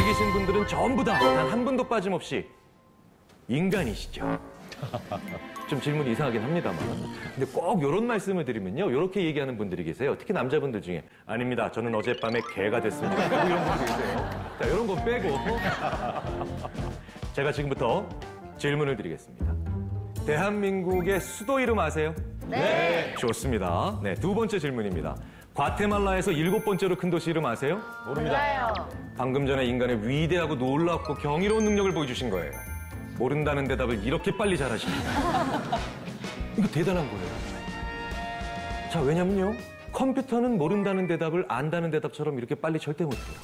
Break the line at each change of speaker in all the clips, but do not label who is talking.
여기 계신 분들은 전부 다 단 한 분도 빠짐없이 인간이시죠. 좀 질문이 이상하긴 합니다만. 근데 꼭 이런 말씀을 드리면요. 이렇게 얘기하는 분들이 계세요. 특히 남자분들 중에. 아닙니다. 저는 어젯밤에 개가 됐습니다. 꼭 이런 분들 계세요. 자, 이런 거 빼고. 제가 지금부터 질문을 드리겠습니다. 대한민국의 수도 이름 아세요?
네.
좋습니다. 네, 두 번째 질문입니다. 과테말라에서 7번째로 큰 도시 이름 아세요?
몰라요.
방금 전에 인간의 위대하고 놀랍고 경이로운 능력을 보여주신 거예요. 모른다는 대답을 이렇게 빨리 잘하십니다. 이거 대단한 거예요. 자, 왜냐면요. 컴퓨터는 모른다는 대답을 안다는 대답처럼 이렇게 빨리 절대 못해요.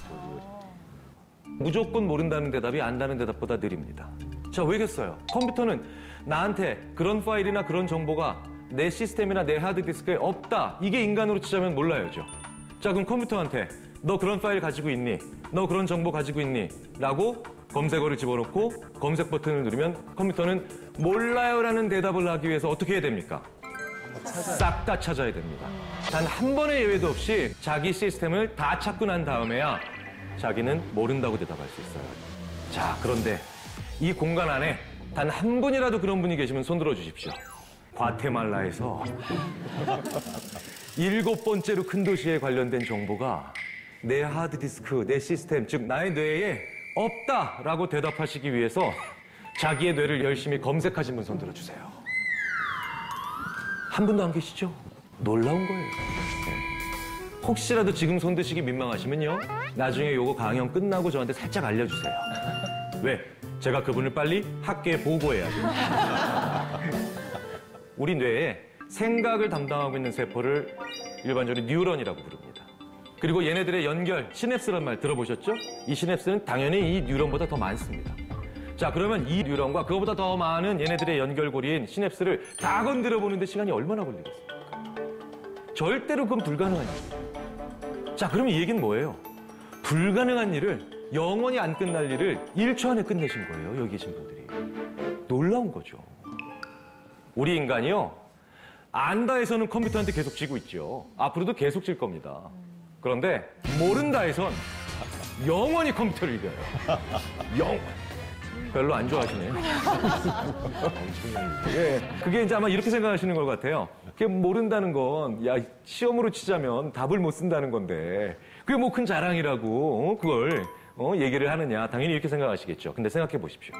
무조건 모른다는 대답이 안다는 대답보다 느립니다. 자, 왜겠어요? 컴퓨터는 나한테 그런 파일이나 그런 정보가 내 시스템이나 내 하드디스크에 없다. 이게 인간으로 치자면 몰라야죠. 자, 그럼 컴퓨터한테 너 그런 파일 가지고 있니? 너 그런 정보 가지고 있니? 라고 검색어를 집어넣고 검색 버튼을 누르면 컴퓨터는 몰라요라는 대답을 하기 위해서 어떻게 해야 됩니까? 싹 다 찾아야 됩니다. 단 한 번의 예외도 없이 자기 시스템을 다 찾고 난 다음에야 자기는 모른다고 대답할 수 있어요. 자, 그런데 이 공간 안에 단 한 분이라도 그런 분이 계시면 손 들어 주십시오. 과테말라에서 7번째로 큰 도시에 관련된 정보가 내 하드디스크, 내 시스템, 즉 나의 뇌에 없다라고 대답하시기 위해서 자기의 뇌를 열심히 검색하신 분 손 들어주세요. 한 분도 안 계시죠? 놀라운 거예요. 혹시라도 지금 손 드시기 민망하시면요. 나중에 요거 강연 끝나고 저한테 살짝 알려주세요. 왜? 제가 그분을 빨리 학계에 보고해야죠. 우리 뇌에 생각을 담당하고 있는 세포를 일반적으로 뉴런이라고 부릅니다. 그리고 얘네들의 연결, 시냅스란 말 들어보셨죠? 이 시냅스는 당연히 이 뉴런보다 더 많습니다. 자, 그러면 이 뉴런과 그거보다 더 많은 얘네들의 연결고리인 시냅스를 다 건드려 보는데 시간이 얼마나 걸리겠습니까? 절대로 그건 불가능한 일이에요. 자, 그럼 이 얘기는 뭐예요? 불가능한 일을, 영원히 안 끝날 일을 1초 안에 끝내신 거예요, 여기 계신 분들이. 놀라운 거죠. 우리 인간이요, 안다 해서는 컴퓨터한테 계속 지고 있죠. 앞으로도 계속 질 겁니다. 그런데 모른다 해선 영원히 컴퓨터를 이겨요. 영원. 별로 안 좋아하시네요. 예, 그게 이제 아마 이렇게 생각하시는 것 같아요. 그게 모른다는 건, 야, 시험으로 치자면 답을 못 쓴다는 건데, 그게 뭐 큰 자랑이라고, 그걸, 얘기를 하느냐. 당연히 이렇게 생각하시겠죠. 근데 생각해 보십시오.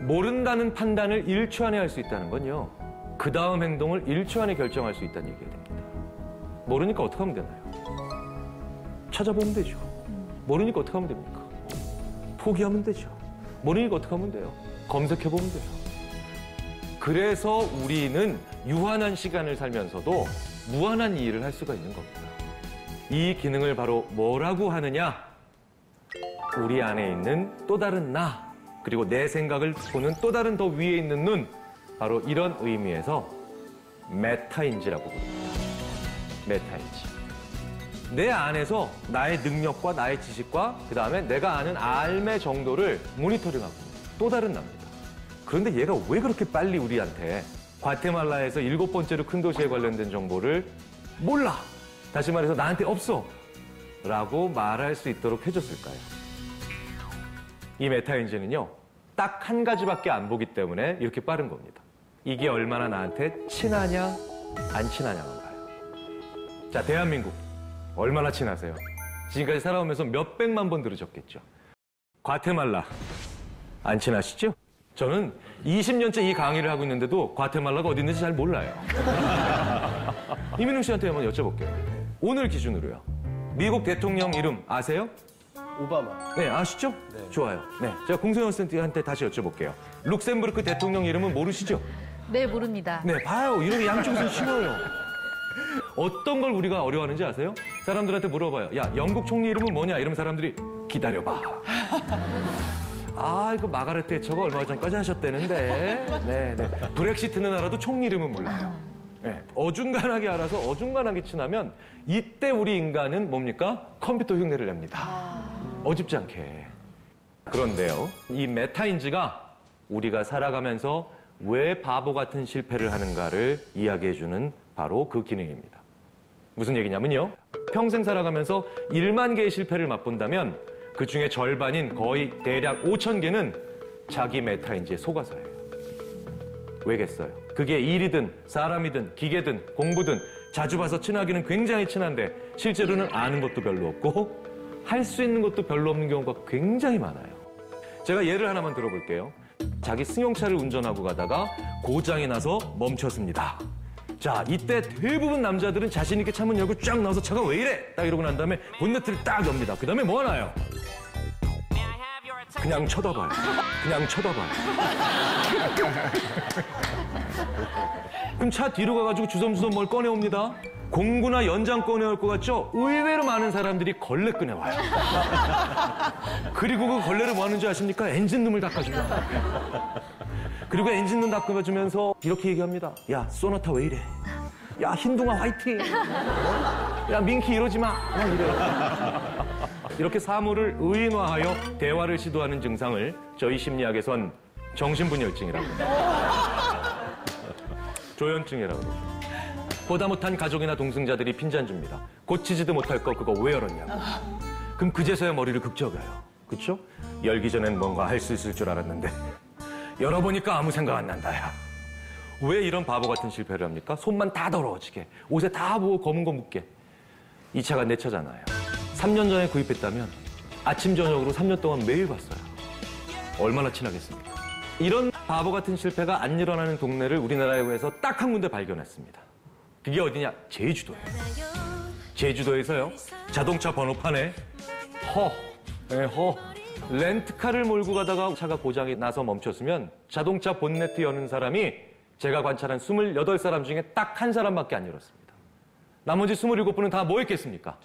모른다는 판단을 1초 안에 할 수 있다는 건요. 그 다음 행동을 1초 안에 결정할 수 있다는 얘기가 됩니다. 모르니까 어떻게 하면 되나요? 찾아보면 되죠. 모르니까 어떻게 하면 됩니까? 포기하면 되죠. 모르니까 어떻게 하면 돼요? 검색해보면 돼요. 그래서 우리는 유한한 시간을 살면서도 무한한 일을 할 수가 있는 겁니다. 이 기능을 바로 뭐라고 하느냐? 우리 안에 있는 또 다른 나, 그리고 내 생각을 보는 또 다른 더 위에 있는 눈, 바로 이런 의미에서 메타인지라고 부릅니다. 메타인지. 내 안에서 나의 능력과 나의 지식과 그 다음에 내가 아는 알매 정도를 모니터링하고 있는 또 다른 나입니다. 그런데 얘가 왜 그렇게 빨리 우리한테 과테말라에서 7번째로 큰 도시에 관련된 정보를 몰라! 다시 말해서 나한테 없어! 라고 말할 수 있도록 해줬을까요? 이 메타인지는요, 딱 한 가지밖에 안 보기 때문에 이렇게 빠른 겁니다. 이게 얼마나 나한테 친하냐, 안 친하냐만 봐요. 자, 대한민국. 얼마나 친하세요? 지금까지 살아오면서 몇백만 번 들으셨겠죠. 과테말라. 안 친하시죠? 저는 20년째 이 강의를 하고 있는데도 과테말라가 어디 있는지 잘 몰라요. 이민웅 씨한테 한번 여쭤볼게요. 오늘 기준으로요. 미국 대통령 이름 아세요?
오바마.
네, 아시죠?
네.
좋아요. 네, 제가 공세현 선생님한테 다시 여쭤볼게요. 룩셈부르크 대통령 이름은 모르시죠?
네, 모릅니다.
네, 봐요. 이름이 양쪽에서 쉬워요. 어떤 걸 우리가 어려워하는지 아세요? 사람들한테 물어봐요. 야, 영국 총리 이름은 뭐냐? 이러면 사람들이 기다려봐. 아, 이거 마가렛 대처가 얼마 전까지 하셨다는데. 네, 네. 브렉시트는 알아도 총리 이름은 몰라요. 네, 어중간하게 알아서 어중간하게 친하면 이때 우리 인간은 뭡니까? 컴퓨터 흉내를 냅니다. 어줍지 않게. 그런데요, 이 메타인지가 우리가 살아가면서 왜 바보 같은 실패를 하는가를 이야기해주는 바로 그 기능입니다. 무슨 얘기냐면요, 평생 살아가면서 1만 개의 실패를 맛본다면 그 중에 절반인 거의 대략 5,000개는 자기 메타인지에 속아서예요. 왜겠어요? 그게 일이든 사람이든 기계든 공부든 자주 봐서 친하기는 굉장히 친한데 실제로는 아는 것도 별로 없고 할 수 있는 것도 별로 없는 경우가 굉장히 많아요. 제가 예를 하나만 들어볼게요. 자기 승용차를 운전하고 가다가 고장이 나서 멈췄습니다. 자, 이때 대부분 남자들은 자신 있게 차문 열고 쫙 나와서 차가 왜 이래? 딱 이러고 난 다음에 본네트를 딱 엽니다. 그 다음에 뭐 하나요? 그냥 쳐다봐요. 그냥 쳐다봐요. 그럼 차 뒤로 가가지고 주섬주섬 뭘 꺼내옵니다. 공구나 연장 꺼내올 것 같죠? 의외로 많은 사람들이 걸레 꺼내와요. 그리고 그 걸레를 뭐 하는지 아십니까? 엔진룸을 닦아줍니다. 그리고 엔진룸 닦아주면서 이렇게 얘기합니다. 야, 소나타 왜 이래? 야, 흰둥아 화이팅! 야, 민키 이러지 마! 막 이래요. 이렇게 사물을 의인화하여 대화를 시도하는 증상을 저희 심리학에선 정신분열증이라고 합니다. 조현증이라고 그러죠. 보다 못한 가족이나 동승자들이 핀잔 줍니다. 고치지도 못할 거 그거 왜 열었냐고. 그럼 그제서야 머리를 극적여요. 그쵸? 열기 전엔 뭔가 할 수 있을 줄 알았는데 열어보니까 아무 생각 안 난다, 야. 왜 이런 바보 같은 실패를 합니까? 손만 다 더러워지게, 옷에 다 부어 검은 거 묻게. 이 차가 내 차잖아요. 3년 전에 구입했다면 아침 저녁으로 3년 동안 매일 봤어요. 얼마나 친하겠습니까? 이런 바보 같은 실패가 안 일어나는 동네를 우리나라에서 딱 한 군데 발견했습니다. 그게 어디냐? 제주도예요. 제주도에서요, 자동차 번호판에 렌트카를 몰고 가다가 차가 고장이 나서 멈췄으면 자동차 본네트 여는 사람이 제가 관찰한 28사람 중에 딱 한 사람밖에 안 열었습니다. 나머지 27분은 다 뭐 했겠습니까?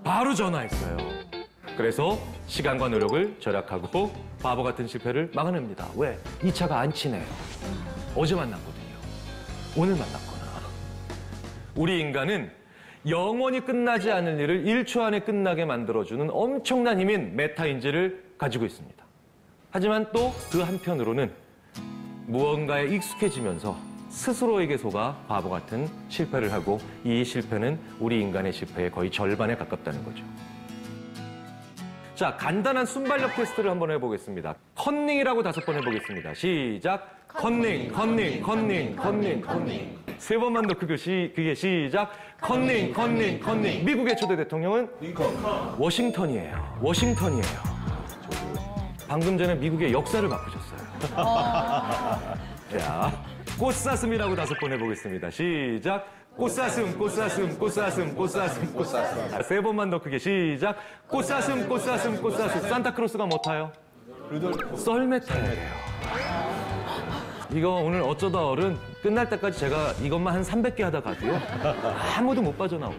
바로 전화했어요. 그래서 시간과 노력을 절약하고 바보 같은 실패를 막아냅니다. 왜? 이 차가 안 치네요. 어제 만났거든요. 오늘 만났거나. 우리 인간은 영원히 끝나지 않을 일을 1초 안에 끝나게 만들어주는 엄청난 힘인 메타인지를 가지고 있습니다. 하지만 또 그 한편으로는 무언가에 익숙해지면서 스스로에게 속아 바보 같은 실패를 하고 이 실패는 우리 인간의 실패의 거의 절반에 가깝다는 거죠. 자, 간단한 순발력 테스트를 한번 해보겠습니다. 컨닝이라고 5번 해보겠습니다. 시작. 컨닝, 컨닝, 컨닝, 컨닝, 컨닝. 3번만 더 그게 시작. 컨닝, 컨닝, 컨닝. 미국의 초대 대통령은? 링컨. 워싱턴이에요. 워싱턴이에요. 방금 전에 미국의 역사를 바꾸셨어요. 자, 꽃사슴이라고 5번 해보겠습니다. 시작. 꽃사슴, 꽃사슴, 꽃사슴, 꽃사슴, 꽃사슴. 3번만 더 크게 시작. 꽃사슴, 꽃사슴, 꽃사슴. 산타크로스가 뭐 타요? 루돌프. 썰매 타야 돼요. 이거 오늘 어쩌다 어른 끝날 때까지 제가 이것만 한 300개 하다 가도요, 아무도 못 빠져나오고.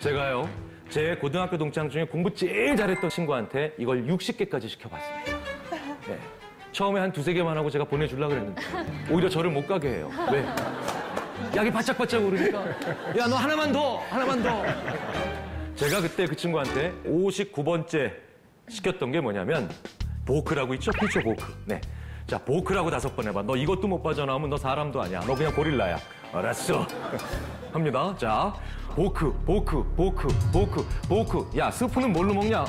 제가요, 제 고등학교 동창 중에 공부 제일 잘했던 친구한테 이걸 60개까지 시켜봤습니다. 네. 처음에 한 2-3개만 하고 제가 보내주려고 그랬는데 오히려 저를 못 가게 해요. 왜? 약이 바짝바짝 오르니까 야, 너 하나만 더, 하나만 더. 제가 그때 그 친구한테 59번째 시켰던 게 뭐냐면 보크라고 있죠? 그렇죠, 보크. 네. 자, 보크라고 5번 해봐. 너 이것도 못 빠져나오면 너 사람도 아니야. 너 그냥 고릴라야. 알았어. 합니다. 자, 보크, 보크, 보크, 보크, 보크. 야, 스프는 뭘로 먹냐?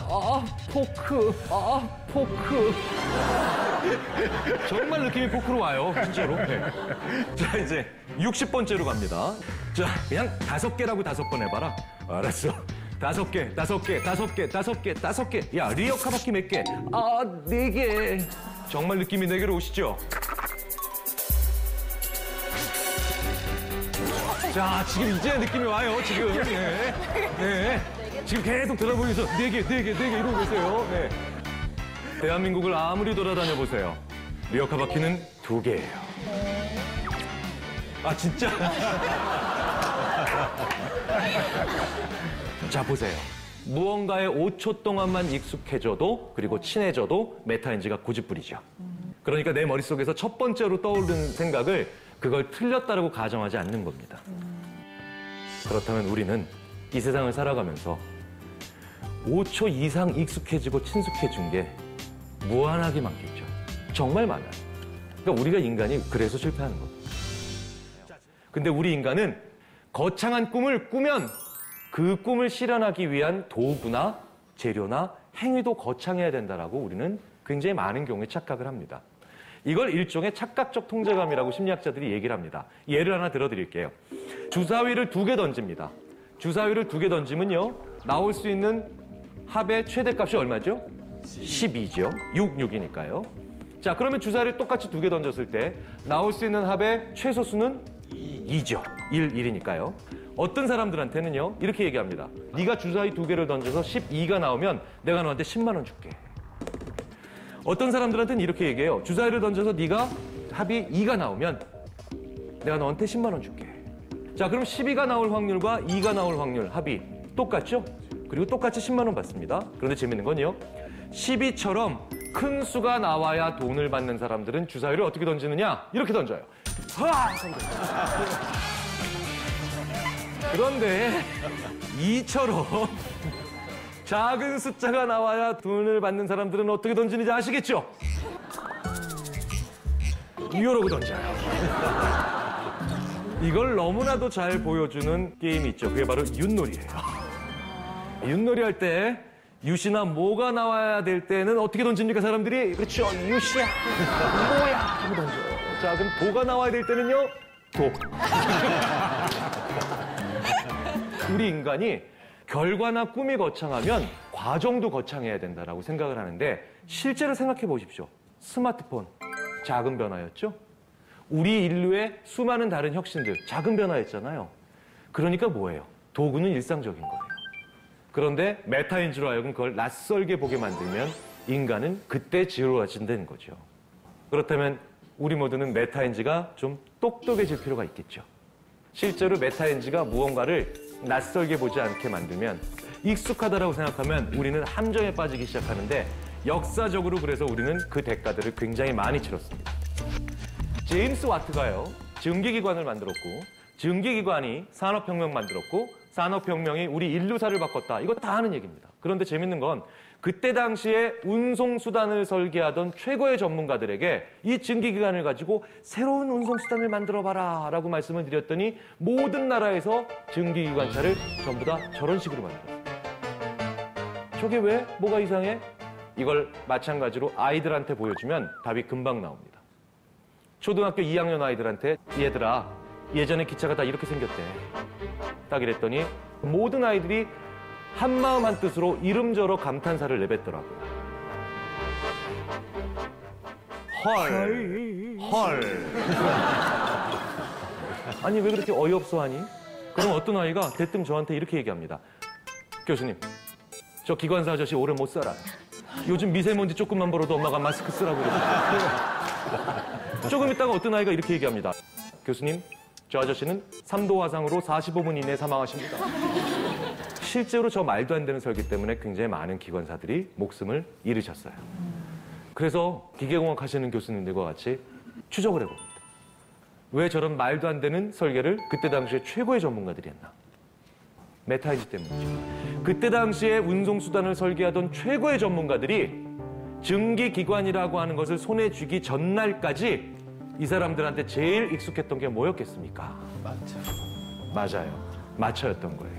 포크. 포크. 정말 느낌이 포크로 와요. 진짜로. 네. 자, 이제 60번째로 갑니다. 자, 그냥 5개라고 5번 해봐라. 알았어. 5개, 5개, 5개, 5개, 5개. 야, 리어카 바퀴 몇 개? 4개. 정말 느낌이 4개로 오시죠? 자, 지금 이제 느낌이 와요, 지금. 네. 네. 지금 계속 돌아보면서 4개, 4개, 4개 이러고 계세요. 네. 대한민국을 아무리 돌아다녀 보세요. 리어카 바퀴는 2개예요. 아, 진짜? 자, 보세요. 무언가에 5초 동안만 익숙해져도, 그리고 친해져도 메타인지가 고집부리죠. 그러니까 내 머릿속에서 첫 번째로 떠오르는 생각을 그걸 틀렸다라고 가정하지 않는 겁니다. 그렇다면 우리는 이 세상을 살아가면서 5초 이상 익숙해지고 친숙해진 게 무한하게 많겠죠. 정말 많아요. 그러니까 우리가 인간이 그래서 실패하는 겁니다. 근데 우리 인간은 거창한 꿈을 꾸면 그 꿈을 실현하기 위한 도구나 재료나 행위도 거창해야 된다라고 우리는 굉장히 많은 경우에 착각을 합니다. 이걸 일종의 착각적 통제감이라고 심리학자들이 얘기를 합니다. 예를 하나 들어드릴게요. 주사위를 2개 던집니다. 주사위를 2개 던지면요. 나올 수 있는 합의 최대값이 얼마죠? 12죠. 6, 6이니까요. 자, 그러면 주사위를 똑같이 2개 던졌을 때 나올 수 있는 합의 최소수는 2죠. 1, 1이니까요. 어떤 사람들한테는요. 이렇게 얘기합니다. 네가 주사위 2개를 던져서 12가 나오면 내가 너한테 10만 원 줄게. 어떤 사람들한테는 이렇게 얘기해요. 주사위를 던져서 네가 합이 2가 나오면 내가 너한테 10만 원 줄게. 자, 그럼 12가 나올 확률과 2가 나올 확률 합이 똑같죠? 그리고 똑같이 10만 원 받습니다. 그런데 재밌는 건요. 12처럼 큰 수가 나와야 돈을 받는 사람들은 주사위를 어떻게 던지느냐? 이렇게 던져요. 그런데 2처럼 작은 숫자가 나와야 돈을 받는 사람들은 어떻게 던지는지 아시겠죠? 이러고 던져요. 이걸 너무나도 잘 보여주는 게임이 있죠. 그게 바로 윷놀이예요. 윷놀이 할 때 윷이나 뭐가 나와야 될 때는 어떻게 던집니까, 사람들이? 그렇죠. 윷이야, 뭐야 하고 던져요. 자, 그럼 도가 나와야 될 때는요. 도. 우리 인간이 결과나 꿈이 거창하면 과정도 거창해야 된다라고 생각을 하는데 실제로 생각해 보십시오. 스마트폰, 작은 변화였죠? 우리 인류의 수많은 다른 혁신들, 작은 변화였잖아요. 그러니까 뭐예요? 도구는 일상적인 거예요. 그런데 메타인지로 하여금 그걸 낯설게 보게 만들면 인간은 그때 지루해진다는 거죠. 그렇다면 우리 모두는 메타인지가 좀 똑똑해질 필요가 있겠죠. 실제로 메타인지가 무언가를 낯설게 보지 않게 만들면 익숙하다라고 생각하면 우리는 함정에 빠지기 시작하는데 역사적으로 그래서 우리는 그 대가들을 굉장히 많이 치렀습니다. 제임스 와트가요. 증기기관을 만들었고 증기기관이 산업혁명 만들었고 산업혁명이 우리 인류사를 바꿨다. 이거 다 아는 얘기입니다. 그런데 재밌는 건 그때 당시에 운송수단을 설계하던 최고의 전문가들에게 이 증기기관을 가지고 새로운 운송수단을 만들어봐라 라고 말씀을 드렸더니 모든 나라에서 증기기관차를 전부 다 저런 식으로 만들었어요. 저게 왜? 뭐가 이상해? 이걸 마찬가지로 아이들한테 보여주면 답이 금방 나옵니다. 초등학교 2학년 아이들한테 얘들아 예전에 기차가 다 이렇게 생겼대. 딱 이랬더니 모든 아이들이 한마음 한뜻으로 이름저러 감탄사를 내뱉더라고요. 헐. 아니 왜 그렇게 어이없어 하니? 그럼 어떤 아이가 대뜸 저한테 이렇게 얘기합니다. 교수님, 저 기관사 아저씨 오래 못 살아요. 요즘 미세먼지 조금만 벌어도 엄마가 마스크 쓰라고 그러고. 조금 있다가 어떤 아이가 이렇게 얘기합니다. 교수님, 저 아저씨는 3도 화상으로 45분 이내에 사망하십니다. 실제로 저 말도 안 되는 설계 때문에 굉장히 많은 기관사들이 목숨을 잃으셨어요. 그래서 기계공학 하시는 교수님들과 같이 추적을 해봅니다. 왜 저런 말도 안 되는 설계를 그때 당시에 최고의 전문가들이 했나? 메타인지 때문이죠. 그때 당시에 운송수단을 설계하던 최고의 전문가들이 증기기관이라고 하는 것을 손에 쥐기 전날까지 이 사람들한테 제일 익숙했던 게 뭐였겠습니까? 맞아요. 마차였던 거예요.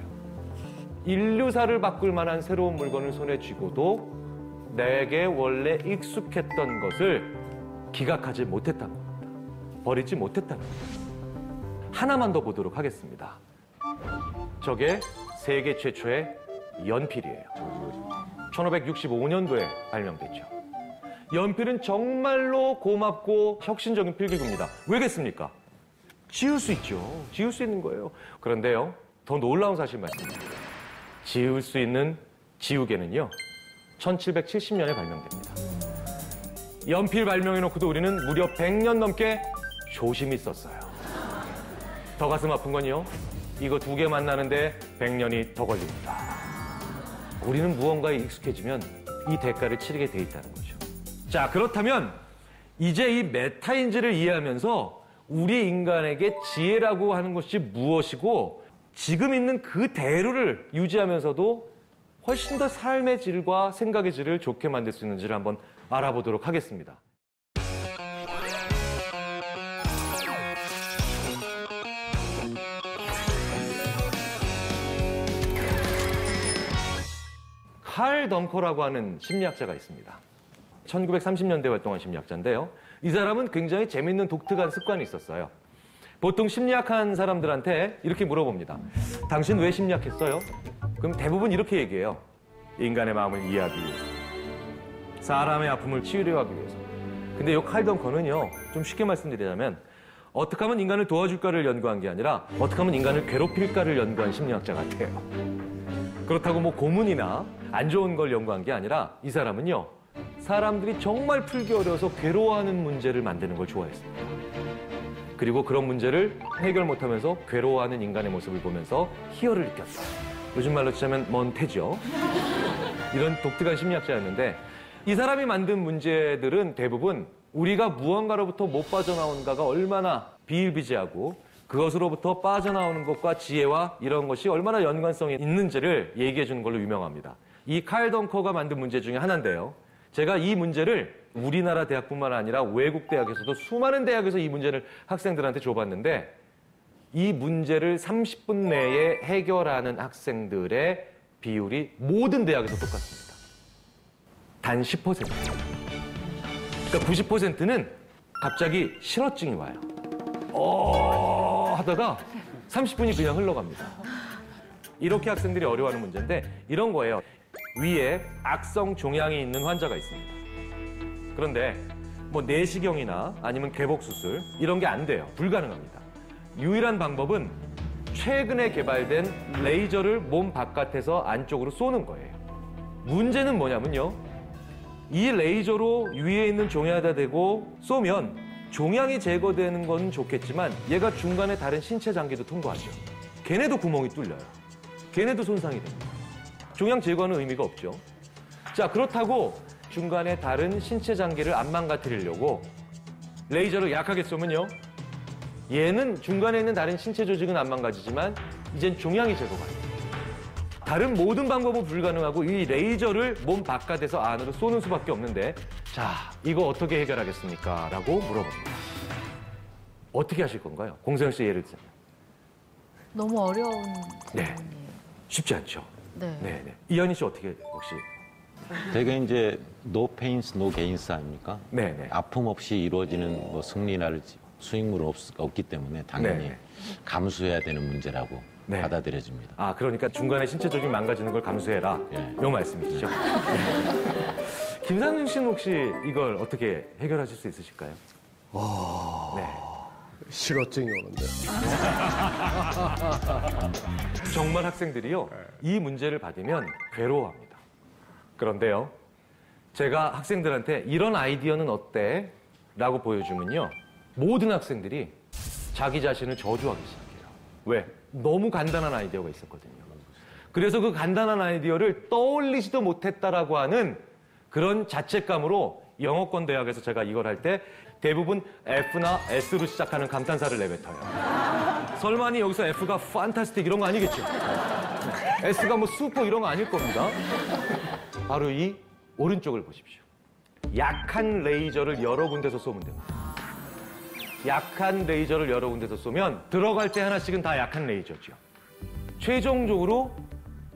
인류사를 바꿀 만한 새로운 물건을 손에 쥐고도 내게 원래 익숙했던 것을 기각하지 못했다는 겁니다. 버리지 못했다는 겁니다. 하나만 더 보도록 하겠습니다. 저게 세계 최초의 연필이에요. 1565년도에 발명됐죠. 연필은 정말로 고맙고 혁신적인 필기구입니다. 왜겠습니까? 지울 수 있죠. 지울 수 있는 거예요. 그런데요, 더 놀라운 사실 말씀드립니다. 지울 수 있는 지우개는요, 1770년에 발명됩니다. 연필 발명해놓고도 우리는 무려 100년 넘게 조심히 썼어요. 더 가슴 아픈 건요, 이거 2개 만나는데 100년이 더 걸립니다. 우리는 무언가에 익숙해지면 이 대가를 치르게 돼 있다는 거죠. 자, 그렇다면 이제 이 메타인지를 이해하면서 우리 인간에게 지혜라고 하는 것이 무엇이고 지금 있는 그 대로를 유지하면서도 훨씬 더 삶의 질과 생각의 질을 좋게 만들 수 있는지를 한번 알아보도록 하겠습니다. 칼 덩커라고 하는 심리학자가 있습니다. 1930년대 활동한 심리학자인데요. 이 사람은 굉장히 재밌는 독특한 습관이 있었어요. 보통 심리학한 사람들한테 이렇게 물어봅니다. 당신 왜 심리학했어요? 그럼 대부분 이렇게 얘기해요. 인간의 마음을 이해하기 위해서. 사람의 아픔을 치유려 하기 위해서. 근데 이 칼 덩커는요, 좀 쉽게 말씀드리자면 어떻게 하면 인간을 도와줄까를 연구한 게 아니라 어떻게 하면 인간을 괴롭힐까를 연구한 심리학자 같아요. 그렇다고 뭐 고문이나 안 좋은 걸 연구한 게 아니라 이 사람은요, 사람들이 정말 풀기 어려워서 괴로워하는 문제를 만드는 걸 좋아했습니다. 그리고 그런 문제를 해결 못하면서 괴로워하는 인간의 모습을 보면서 희열을 느꼈어요. 요즘 말로 치자면 먼 태죠. 이런 독특한 심리학자였는데 이 사람이 만든 문제들은 대부분 우리가 무언가로부터 못 빠져나온가가 얼마나 비일비재하고 그것으로부터 빠져나오는 것과 지혜와 이런 것이 얼마나 연관성이 있는지를 얘기해 주는 걸로 유명합니다. 이 칼 덩커가 만든 문제 중에 하나인데요. 제가 이 문제를 우리나라 대학뿐만 아니라 외국 대학에서도 수많은 대학에서 이 문제를 학생들한테 줘봤는데 이 문제를 30분 내에 해결하는 학생들의 비율이 모든 대학에서 똑같습니다. 단 10%. 그러니까 90%는 갑자기 실어증이 와요. 하다가 30분이 그냥 흘러갑니다. 이렇게 학생들이 어려워하는 문제인데 이런 거예요. 위에 악성 종양이 있는 환자가 있습니다. 그런데 뭐 내시경이나 아니면 개복 수술 이런 게 안 돼요. 불가능합니다. 유일한 방법은 최근에 개발된 레이저를 몸 바깥에서 안쪽으로 쏘는 거예요. 문제는 뭐냐면요. 이 레이저로 위에 있는 종양에다 대고 쏘면 종양이 제거되는 건 좋겠지만 얘가 중간에 다른 신체 장기도 통과하죠. 걔네도 구멍이 뚫려요. 걔네도 손상이 됩니다. 종양 제거하는 의미가 없죠. 자, 그렇다고 중간에 다른 신체 장기를 안 망가뜨리려고 레이저를 약하게 쏘면요. 얘는 중간에 있는 다른 신체 조직은 안 망가지지만 이젠 종양이 제거가 돼요. 다른 모든 방법은 불가능하고 이 레이저를 몸 바깥에서 안으로 쏘는 수밖에 없는데 자, 이거 어떻게 해결하겠습니까? 라고 물어봅니다. 어떻게 하실 건가요? 공세영 씨 예를 들자면.
너무 어려운
네.
질문이에요.
쉽지 않죠?
네.
네. 이현희 씨 어떻게 혹시?
되게 이제 no pains, no gains 아닙니까?
네네.
아픔 없이 이루어지는 뭐 승리랄지 수익물은 없기 때문에 당연히
네네.
감수해야 되는 문제라고
네.
받아들여집니다.
아, 그러니까 중간에 신체 조직 망가지는 걸 감수해라.
예.
이 말씀이시죠? 네. 김상중 씨는 혹시 이걸 어떻게 해결하실 수 있으실까요? 네.
실어증이 오는데.
정말 학생들이요, 이 문제를 받으면 괴로워합니다. 그런데요, 제가 학생들한테 이런 아이디어는 어때? 라고 보여주면요, 모든 학생들이 자기 자신을 저주하기 시작해요. 왜? 너무 간단한 아이디어가 있었거든요. 그래서 그 간단한 아이디어를 떠올리지도 못했다라고 하는 그런 자책감으로 영어권 대학에서 제가 이걸 할 때 대부분 F나 S로 시작하는 감탄사를 내뱉어요. 설마니 여기서 F가 판타스틱 이런 거 아니겠죠? S가 뭐 슈퍼 이런 거 아닐 겁니다. 바로 이 오른쪽을 보십시오. 약한 레이저를 여러 군데서 쏘면 됩니다. 약한 레이저를 여러 군데서 쏘면 들어갈 때 하나씩은 다 약한 레이저죠. 최종적으로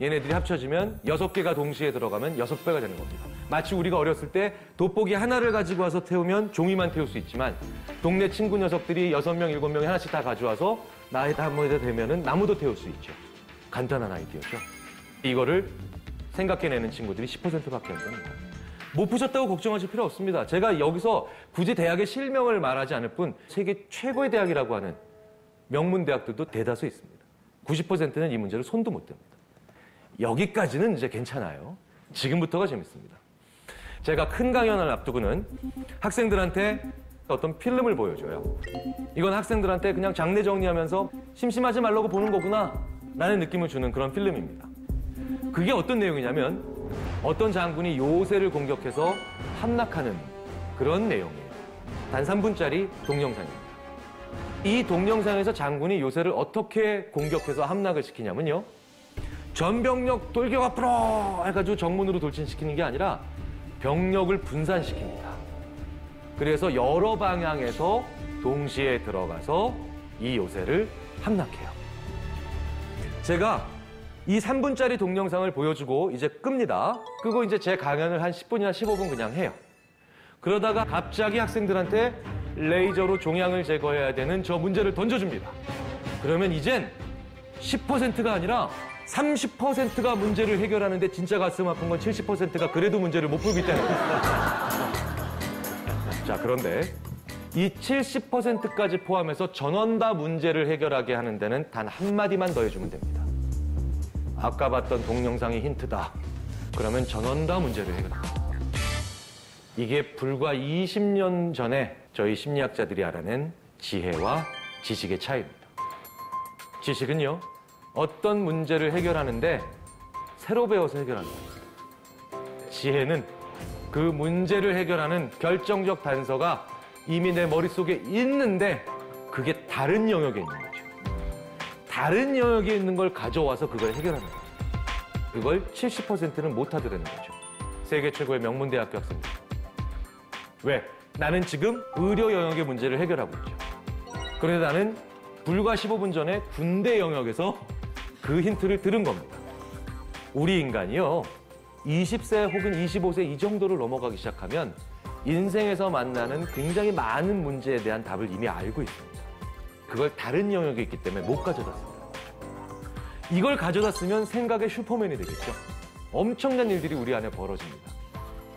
얘네들이 합쳐지면 6개가 동시에 들어가면 6배가 되는 겁니다. 마치 우리가 어렸을 때 돋보기 하나를 가지고 와서 태우면 종이만 태울 수 있지만 동네 친구 녀석들이 6명, 7명이 하나씩 다 가져와서 나에다 한 번에 대면은 나무도 태울 수 있죠. 간단한 아이디어죠. 이거를 생각해내는 친구들이 10%밖에 안 됩니다. 못 푸셨다고 걱정하실 필요 없습니다. 제가 여기서 굳이 대학의 실명을 말하지 않을 뿐 세계 최고의 대학이라고 하는 명문 대학들도 대다수 있습니다. 90%는 이 문제를 손도 못 댑니다. 여기까지는 이제 괜찮아요. 지금부터가 재밌습니다. 제가 큰 강연을 앞두고는 학생들한테 어떤 필름을 보여줘요. 이건 학생들한테 그냥 장례 정리하면서 심심하지 말라고 보는 거구나 라는 느낌을 주는 그런 필름입니다. 그게 어떤 내용이냐면 어떤 장군이 요새를 공격해서 함락하는 그런 내용이에요. 단 3분짜리 동영상입니다. 이 동영상에서 장군이 요새를 어떻게 공격해서 함락을 시키냐면요. 전병력 돌격 앞으로 해가지고 정문으로 돌진시키는 게 아니라 병력을 분산시킵니다. 그래서 여러 방향에서 동시에 들어가서 이 요새를 함락해요. 제가 이 3분짜리 동영상을 보여주고 이제 끕니다. 끄고 이제 제 강연을 한 10분이나 15분 그냥 해요. 그러다가 갑자기 학생들한테 레이저로 종양을 제거해야 되는 저 문제를 던져줍니다. 그러면 이젠 10%가 아니라 30%가 문제를 해결하는데 진짜 가슴 아픈 건 70%가 그래도 문제를 못 풀기 때문입니다. 자, 그런데 이 70%까지 포함해서 전원 다 문제를 해결하게 하는 데는 단 한마디만 더 해주면 됩니다. 아까 봤던 동영상이 힌트다. 그러면 전원 다 문제를 해결합니다. 이게 불과 20년 전에 저희 심리학자들이 알아낸 지혜와 지식의 차이입니다. 지식은요, 어떤 문제를 해결하는데 새로 배워서 해결하는 겁니다. 지혜는 그 문제를 해결하는 결정적 단서가 이미 내 머릿속에 있는데 그게 다른 영역에 있는 거죠. 다른 영역에 있는 걸 가져와서 그걸 해결하는 거예요. 그걸 70%는 못하더라는 거죠. 세계 최고의 명문대학교 학생들. 왜? 나는 지금 의료 영역의 문제를 해결하고 있죠. 그런데 나는 불과 15분 전에 군대 영역에서 그 힌트를 들은 겁니다. 우리 인간이요, 20세 혹은 25세 이 정도를 넘어가기 시작하면 인생에서 만나는 굉장히 많은 문제에 대한 답을 이미 알고 있습니다. 그걸 다른 영역에 있기 때문에 못 가져다 씁니다. 이걸 가져다 쓰면 생각의 슈퍼맨이 되겠죠. 엄청난 일들이 우리 안에 벌어집니다.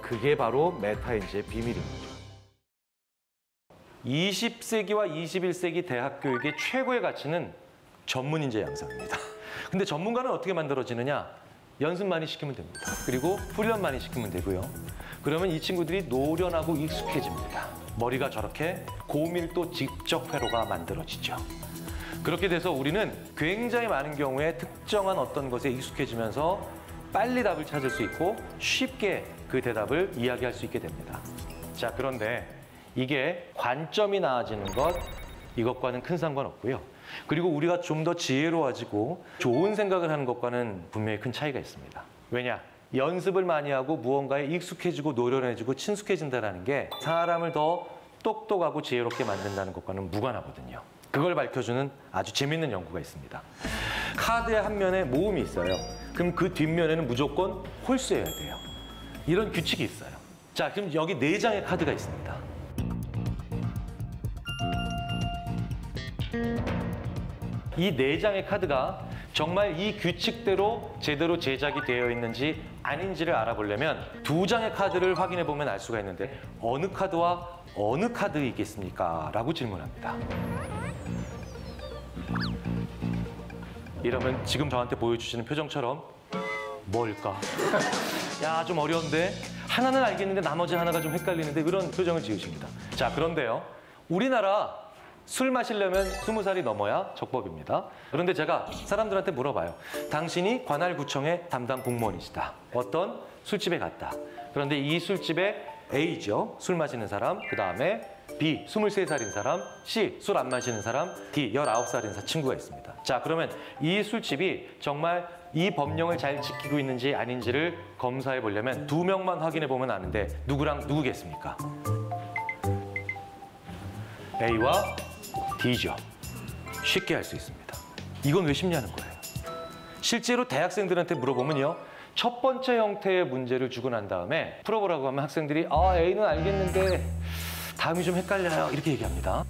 그게 바로 메타인지의 비밀인 거죠. 20세기와 21세기 대학 교육의 최고의 가치는 전문인재 양성입니다. 근데 전문가는 어떻게 만들어지느냐? 연습 많이 시키면 됩니다. 그리고 훈련 많이 시키면 되고요. 그러면 이 친구들이 노련하고 익숙해집니다. 머리가 저렇게 고밀도 직접 회로가 만들어지죠. 그렇게 돼서 우리는 굉장히 많은 경우에 특정한 어떤 것에 익숙해지면서 빨리 답을 찾을 수 있고 쉽게 그 대답을 이야기할 수 있게 됩니다. 자, 그런데 이게 관점이 나아지는 것, 이것과는 큰 상관없고요. 그리고 우리가 좀 더 지혜로워지고 좋은 생각을 하는 것과는 분명히 큰 차이가 있습니다. 왜냐? 연습을 많이 하고 무언가에 익숙해지고 노련해지고 친숙해진다는 게 사람을 더 똑똑하고 지혜롭게 만든다는 것과는 무관하거든요. 그걸 밝혀주는 아주 재밌는 연구가 있습니다. 카드의 한 면에 모음이 있어요. 그럼 그 뒷면에는 무조건 홀수여야 돼요. 이런 규칙이 있어요. 자, 그럼 여기 4장의 카드가 있습니다. 이 4장의 카드가 정말 이 규칙대로 제대로 제작이 되어 있는지 아닌지를 알아보려면 2장의 카드를 확인해 보면 알 수가 있는데 어느 카드와 어느 카드이겠습니까? 라고 질문합니다. 이러면 지금 저한테 보여주시는 표정처럼 뭘까? 야, 좀 어려운데? 하나는 알겠는데 나머지 하나가 좀 헷갈리는데 이런 표정을 지으십니다. 자, 그런데요. 우리나라 술 마시려면 20살이 넘어야 적법입니다. 그런데 제가 사람들한테 물어봐요. 당신이 관할구청의 담당 공무원이시다. 어떤 술집에 갔다. 그런데 이 술집에 A죠. 술 마시는 사람. 그 다음에 B, 23살인 사람. C, 술 안 마시는 사람. D, 19살인 친구가 있습니다. 자, 그러면 이 술집이 정말 이 법령을 잘 지키고 있는지 아닌지를 검사해 보려면 2명만 확인해 보면 아는데 누구랑 누구겠습니까? A와 D죠. 쉽게 할 수 있습니다. 이건 왜 쉽냐는 거예요. 실제로 대학생들한테 물어보면요. 첫 번째 형태의 문제를 주고 난 다음에 풀어보라고 하면 학생들이 A는 알겠는데 다음이 좀 헷갈려요. 이렇게 얘기합니다.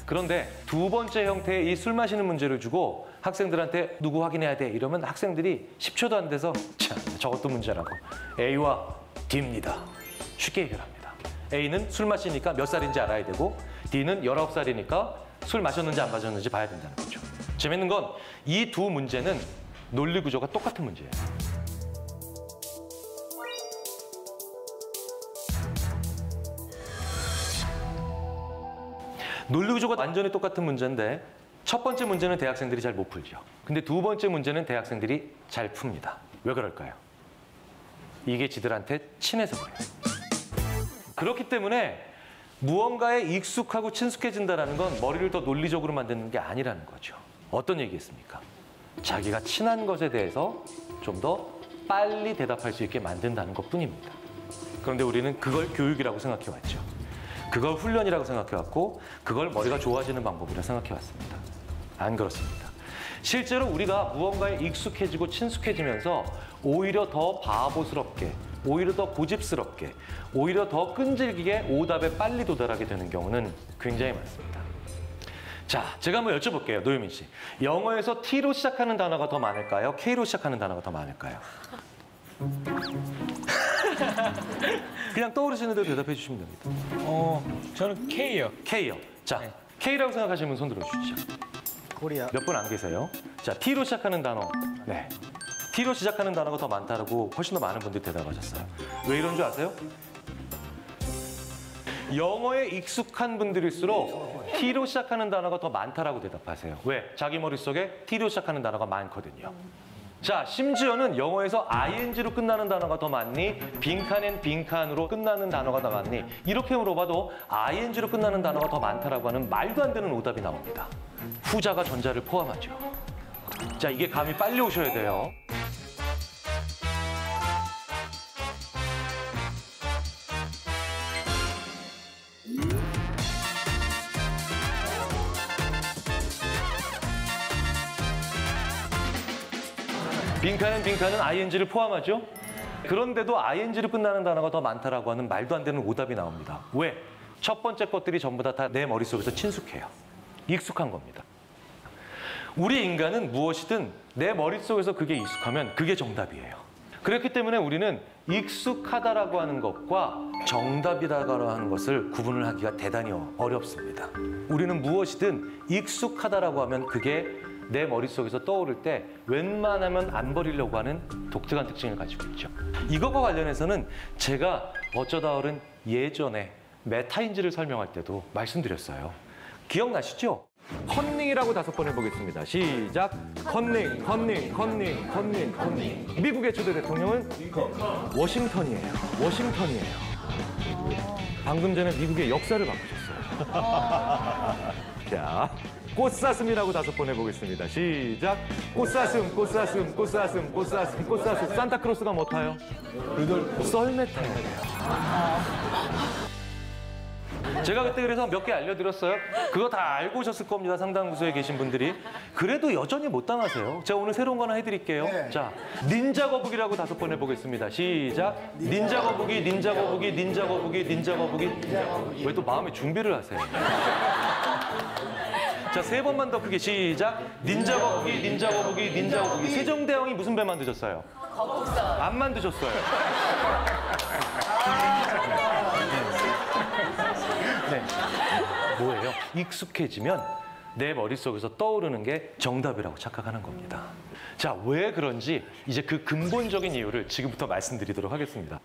그런데 2번째 형태의 이 술 마시는 문제를 주고 학생들한테 누구 확인해야 돼? 이러면 학생들이 10초도 안 돼서 참, 저것도 문제라고. A와 D입니다. 쉽게 해결합니다. A는 술 마시니까 몇 살인지 알아야 되고 D는 19살이니까 술 마셨는지 안 마셨는지 봐야 된다는 거죠. 재밌는 건 이 2 문제는 논리 구조가 똑같은 문제예요. 논리 구조가 완전히 똑같은 문제인데 첫 번째 문제는 대학생들이 잘 못 풀죠. 근데 2번째 문제는 대학생들이 잘 풉니다. 왜 그럴까요? 이게 지들한테 친해서 그래요. 그렇기 때문에 무언가에 익숙하고 친숙해진다는 건 머리를 더 논리적으로 만드는 게 아니라는 거죠. 어떤 얘기겠습니까? 자기가 친한 것에 대해서 좀 더 빨리 대답할 수 있게 만든다는 것뿐입니다. 그런데 우리는 그걸 교육이라고 생각해왔죠. 그걸 훈련이라고 생각해왔고 그걸 머리가 좋아지는 방법이라고 생각해왔습니다. 안 그렇습니다. 실제로 우리가 무언가에 익숙해지고 친숙해지면서 오히려 더 바보스럽게, 오히려 더 고집스럽게, 오히려 더 끈질기게 오답에 빨리 도달하게 되는 경우는 굉장히 많습니다. 자, 제가 한번 여쭤볼게요, 노유민 씨. 영어에서 T로 시작하는 단어가 더 많을까요? K로 시작하는 단어가 더 많을까요? 그냥 떠오르시는 대로 대답해 주시면 됩니다.
저는 K요.
K요. 자, K라고 생각하시는 분 손 들어주시죠.
코리아.
몇 분 안 계세요? 자, T로 시작하는 단어. 네. T로 시작하는 단어가 더 많다고 훨씬 더 많은 분들이 대답하셨어요. 왜 이런 줄 아세요? 영어에 익숙한 분들일수록 T로 시작하는 단어가 더 많다라고 대답하세요. 왜? 자기 머릿속에 T로 시작하는 단어가 많거든요. 자, 심지어는 영어에서 ing로 끝나는 단어가 더 많니? 빈칸엔 빈칸으로 끝나는 단어가 더 많니? 이렇게 물어봐도 ing로 끝나는 단어가 더 많다라고 하는 말도 안 되는 오답이 나옵니다. 후자가 전자를 포함하죠. 자, 이게 감이 빨리 오셔야 돼요. 빈칸은 ing를 포함하죠? 그런데도 ing로 끝나는 단어가 더 많다라고 하는 말도 안 되는 오답이 나옵니다. 왜? 첫 번째 것들이 전부 다 내 머릿속에서 친숙해요. 익숙한 겁니다. 우리 인간은 무엇이든 내 머릿속에서 그게 익숙하면 그게 정답이에요. 그렇기 때문에 우리는 익숙하다라고 하는 것과 정답이라고 하는 것을 구분을 하기가 대단히 어렵습니다. 우리는 무엇이든 익숙하다라고 하면 그게 내 머릿속에서 떠오를 때 웬만하면 안 버리려고 하는 독특한 특징을 가지고 있죠. 이것과 관련해서는 제가 어쩌다 어른 예전에 메타인지를 설명할 때도 말씀드렸어요. 기억나시죠? 컨닝이라고 5번 해보겠습니다. 시작. 컨닝. 미국의 초대 대통령은 워싱턴이에요. 방금 전에 미국의 역사를 바꾸셨어요. 자, 꽃사슴이라고 5번 해보겠습니다. 시작. 꽃사슴. 산타크로스가 뭐 타요? 썰매 타요. 제가 그때 그래서 몇 개 알려드렸어요. 그거 다 알고 오셨을 겁니다. 상당 부수에 계신 분들이. 그래도 여전히 못 당하세요. 제가 오늘 새로운 거 하나 해드릴게요. 자, 닌자 거북이라고 5번 해보겠습니다. 시작. 닌자 거북이. 왜 또 마음의 준비를 하세요? 자, 3번만 더 크게 시작. 닌자 거북이. 세종대왕이 무슨 배 만드셨어요? 거북선. 안 만드셨어요. 네. 뭐예요? 익숙해지면 내 머릿속에서 떠오르는 게 정답이라고 착각하는 겁니다. 자, 왜 그런지 이제 그 근본적인 이유를 지금부터 말씀드리도록 하겠습니다.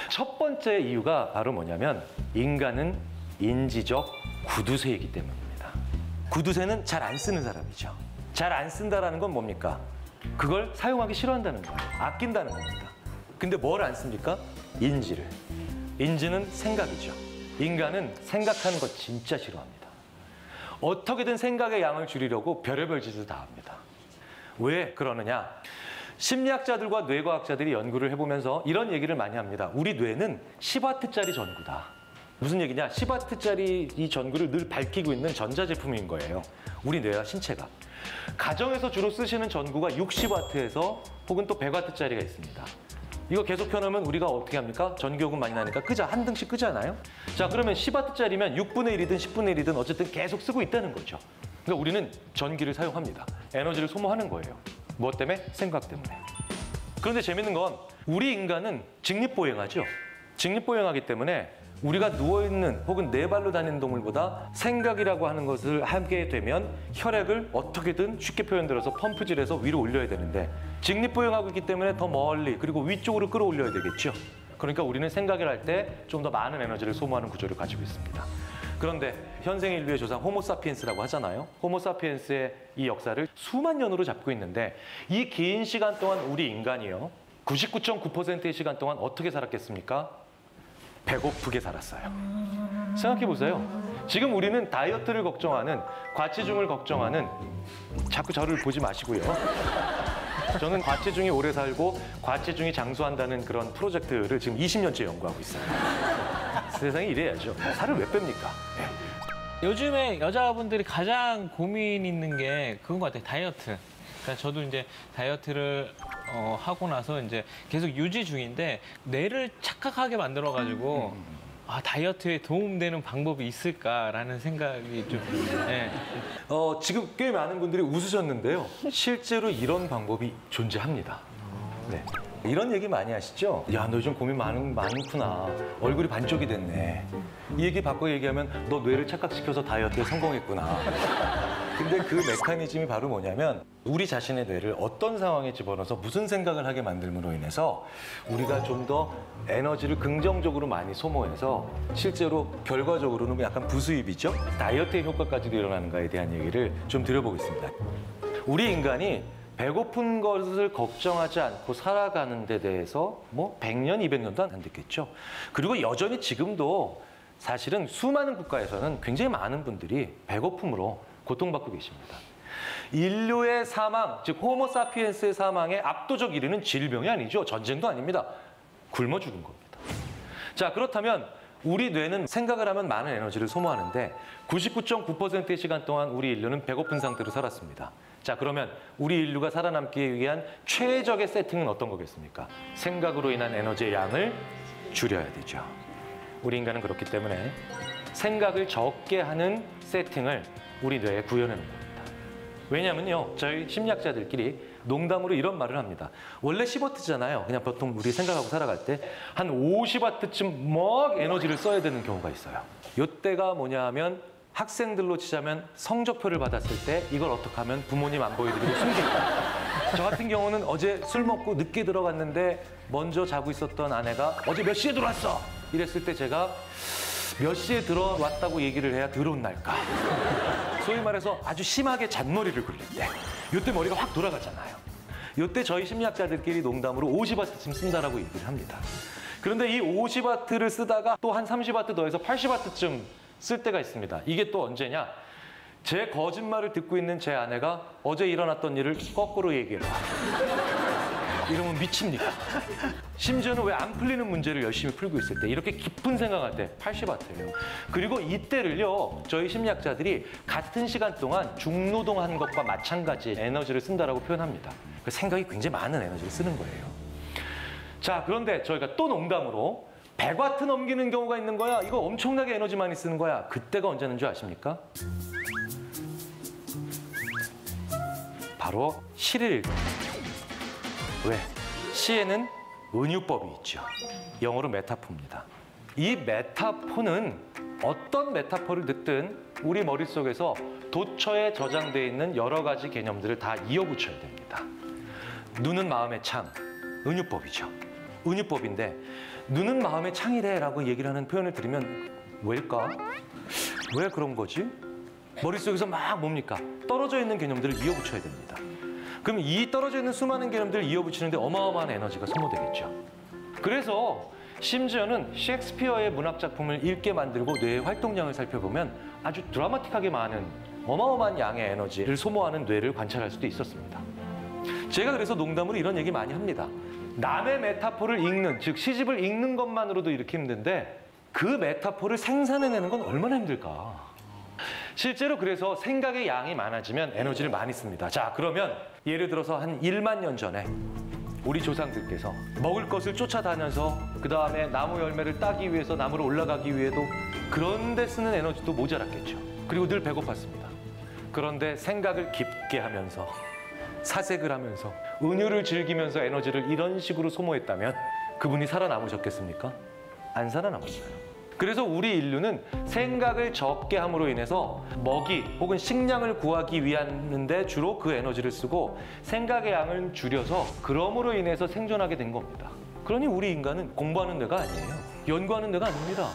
첫 번째 이유가 바로 뭐냐면 인간은 인지적 구두쇠이기 때문입니다. 구두쇠는 잘 안 쓰는 사람이죠. 잘 안 쓴다라는 건 뭡니까? 그걸 사용하기 싫어한다는 거예요. 아낀다는 겁니다. 근데 뭘 안 씁니까? 인지를. 인지는 생각이죠. 인간은 생각하는 거 진짜 싫어합니다. 어떻게든 생각의 양을 줄이려고 별의별 짓을 다 합니다. 왜 그러느냐? 심리학자들과 뇌과학자들이 연구를 해보면서 이런 얘기를 많이 합니다. 우리 뇌는 10W짜리 전구다. 무슨 얘기냐? 10W짜리 이 전구를 늘 밝히고 있는 전자제품인 거예요. 우리 뇌와 신체가. 가정에서 주로 쓰시는 전구가 60W에서 혹은 또 100W짜리가 있습니다. 이거 계속 켜놓으면 우리가 어떻게 합니까? 전기요금 많이 나니까 한 등씩 끄잖아요? 자, 그러면 10W짜리면 6분의 1이든 10분의 1이든 어쨌든 계속 쓰고 있다는 거죠. 그러니까 우리는 전기를 사용합니다. 에너지를 소모하는 거예요. 무엇 때문에? 생각 때문에. 그런데 재밌는 건 우리 인간은 직립보행하죠. 직립보행하기 때문에 우리가 누워있는 혹은 네 발로 다니는 동물보다 생각이라고 하는 것을 하게 되면 혈액을 어떻게든 쉽게 표현들어서 펌프질해서 위로 올려야 되는데 직립보행하고 있기 때문에 더 멀리 그리고 위쪽으로 끌어올려야 되겠죠. 그러니까 우리는 생각을 할 때 좀 더 많은 에너지를 소모하는 구조를 가지고 있습니다. 그런데 현생 인류의 조상 호모사피엔스라고 하잖아요. 호모사피엔스의 이 역사를 수만 년으로 잡고 있는데 이 긴 시간 동안 우리 인간이요. 99.9%의 시간 동안 어떻게 살았겠습니까? 배고프게 살았어요. 생각해보세요. 지금 우리는 다이어트를 걱정하는, 과체중을 걱정하는, 자꾸 저를 보지 마시고요. 저는 과체중이 오래 살고 과체중이 장수한다는 그런 프로젝트를 지금 20년째 연구하고 있어요. 세상이 이래야죠. 살을 왜 뺍니까? 네.
요즘에 여자분들이 가장 고민 있는 게 그건 것 같아요. 다이어트. 그러니까 저도 이제 다이어트를 하고 나서 이제 계속 유지 중인데 뇌를 착각하게 만들어가지고 아, 다이어트에 도움되는 방법이 있을까라는 생각이 좀. 예.
지금 꽤 많은 분들이 웃으셨는데요. 실제로 이런 방법이 존재합니다. 네. 이런 얘기 많이 하시죠? 야, 너 요즘 고민 많구나. 얼굴이 반쪽이 됐네. 이 얘기 바꿔 얘기하면 너 뇌를 착각시켜서 다이어트에 성공했구나. 근데 그 메커니즘이 바로 뭐냐면 우리 자신의 뇌를 어떤 상황에 집어넣어서 무슨 생각을 하게 만들므로 인해서 우리가 좀 더 에너지를 긍정적으로 많이 소모해서 실제로 결과적으로는 약간 부수입이죠? 다이어트의 효과까지도 일어나는가에 대한 얘기를 좀 드려보겠습니다. 우리 인간이 배고픈 것을 걱정하지 않고 살아가는 데 대해서 뭐 100년, 200년도 안 됐겠죠. 그리고 여전히 지금도 사실은 수많은 국가에서는 굉장히 많은 분들이 배고픔으로 고통받고 계십니다. 인류의 사망, 즉 호모사피엔스의 사망의 압도적 1위는 질병이 아니죠. 전쟁도 아닙니다. 굶어 죽은 겁니다. 자, 그렇다면 우리 뇌는 생각을 하면 많은 에너지를 소모하는데 99.9%의 시간 동안 우리 인류는 배고픈 상태로 살았습니다. 자, 그러면 우리 인류가 살아남기 위한 최적의 세팅은 어떤 거겠습니까? 생각으로 인한 에너지의 양을 줄여야 되죠. 우리 인간은 그렇기 때문에 생각을 적게 하는 세팅을 우리 뇌에 구현해 놓은 겁니다. 왜냐면요, 저희 심리학자들끼리 농담으로 이런 말을 합니다. 원래 10W잖아요. 그냥 보통 우리 생각하고 살아갈 때 한 50W쯤 막 에너지를 써야 되는 경우가 있어요. 이때가 뭐냐 하면 학생들로 치자면 성적표를 받았을 때 이걸 어떻게 하면 부모님 안 보여드리고 숨길까. 저 같은 경우는 어제 술 먹고 늦게 들어갔는데 먼저 자고 있었던 아내가 어제 몇 시에 들어왔어? 이랬을 때 제가 몇 시에 들어왔다고 얘기를 해야 더러운 날까. 소위 말해서 아주 심하게 잔머리를 굴릴 때. 이때 머리가 확 돌아가잖아요. 이때 저희 심리학자들끼리 농담으로 50W쯤 쓴다라고 얘기를 합니다. 그런데 이 50W를 쓰다가 또 한 30W 더해서 80W쯤 쓸 때가 있습니다. 이게 또 언제냐? 제 거짓말을 듣고 있는 제 아내가 어제 일어났던 일을 거꾸로 얘기해봐. 이러면 미칩니까? 심지어는 왜 안 풀리는 문제를 열심히 풀고 있을 때 이렇게 깊은 생각할 때 80W예요. 그리고 이때를요, 저희 심리학자들이 같은 시간 동안 중노동한 것과 마찬가지 에너지를 쓴다라고 표현합니다. 그 생각이 굉장히 많은 에너지를 쓰는 거예요. 자, 그런데 저희가 또 농담으로 100W 넘기는 경우가 있는 거야. 이거 엄청나게 에너지 많이 쓰는 거야. 그때가 언제는 줄 아십니까? 바로 시를 읽어요. 왜? 시에는 은유법이 있죠. 영어로 메타포입니다. 이 메타포는 어떤 메타포를 듣든 우리 머릿속에서 도처에 저장되어 있는 여러 가지 개념들을 다 이어붙여야 됩니다. 눈은 마음의 창, 은유법이죠. 은유법인데 눈은 마음의 창이래라고 얘기를 하는 표현을 들으면 왜일까? 왜 그런 거지? 머릿속에서 막 뭡니까? 떨어져 있는 개념들을 이어붙여야 됩니다. 그럼 이 떨어져 있는 수많은 개념들을 이어붙이는데 어마어마한 에너지가 소모되겠죠. 그래서 심지어는 셰익스피어의 문학 작품을 읽게 만들고 뇌의 활동량을 살펴보면 아주 드라마틱하게 많은 어마어마한 양의 에너지를 소모하는 뇌를 관찰할 수도 있었습니다. 제가 그래서 농담으로 이런 얘기 많이 합니다. 남의 메타포를 읽는, 즉 시집을 읽는 것만으로도 이렇게 힘든데 그 메타포를 생산해내는 건 얼마나 힘들까. 실제로 그래서 생각의 양이 많아지면 에너지를 많이 씁니다. 자, 그러면 예를 들어서 한 1만 년 전에 우리 조상들께서 먹을 것을 쫓아다녀서 그 다음에 나무 열매를 따기 위해서 나무로 올라가기 위해도 그런 데 쓰는 에너지도 모자랐겠죠. 그리고 늘 배고팠습니다. 그런데 생각을 깊게 하면서 사색을 하면서 은유를 즐기면서 에너지를 이런 식으로 소모했다면 그분이 살아남으셨겠습니까? 안 살아남았어요. 그래서 우리 인류는 생각을 적게 함으로 인해서 먹이 혹은 식량을 구하기 위한데 주로 그 에너지를 쓰고 생각의 양을 줄여서 그럼으로 인해서 생존하게 된 겁니다. 그러니 우리 인간은 공부하는 뇌가 아니에요. 연구하는 뇌가 아닙니다.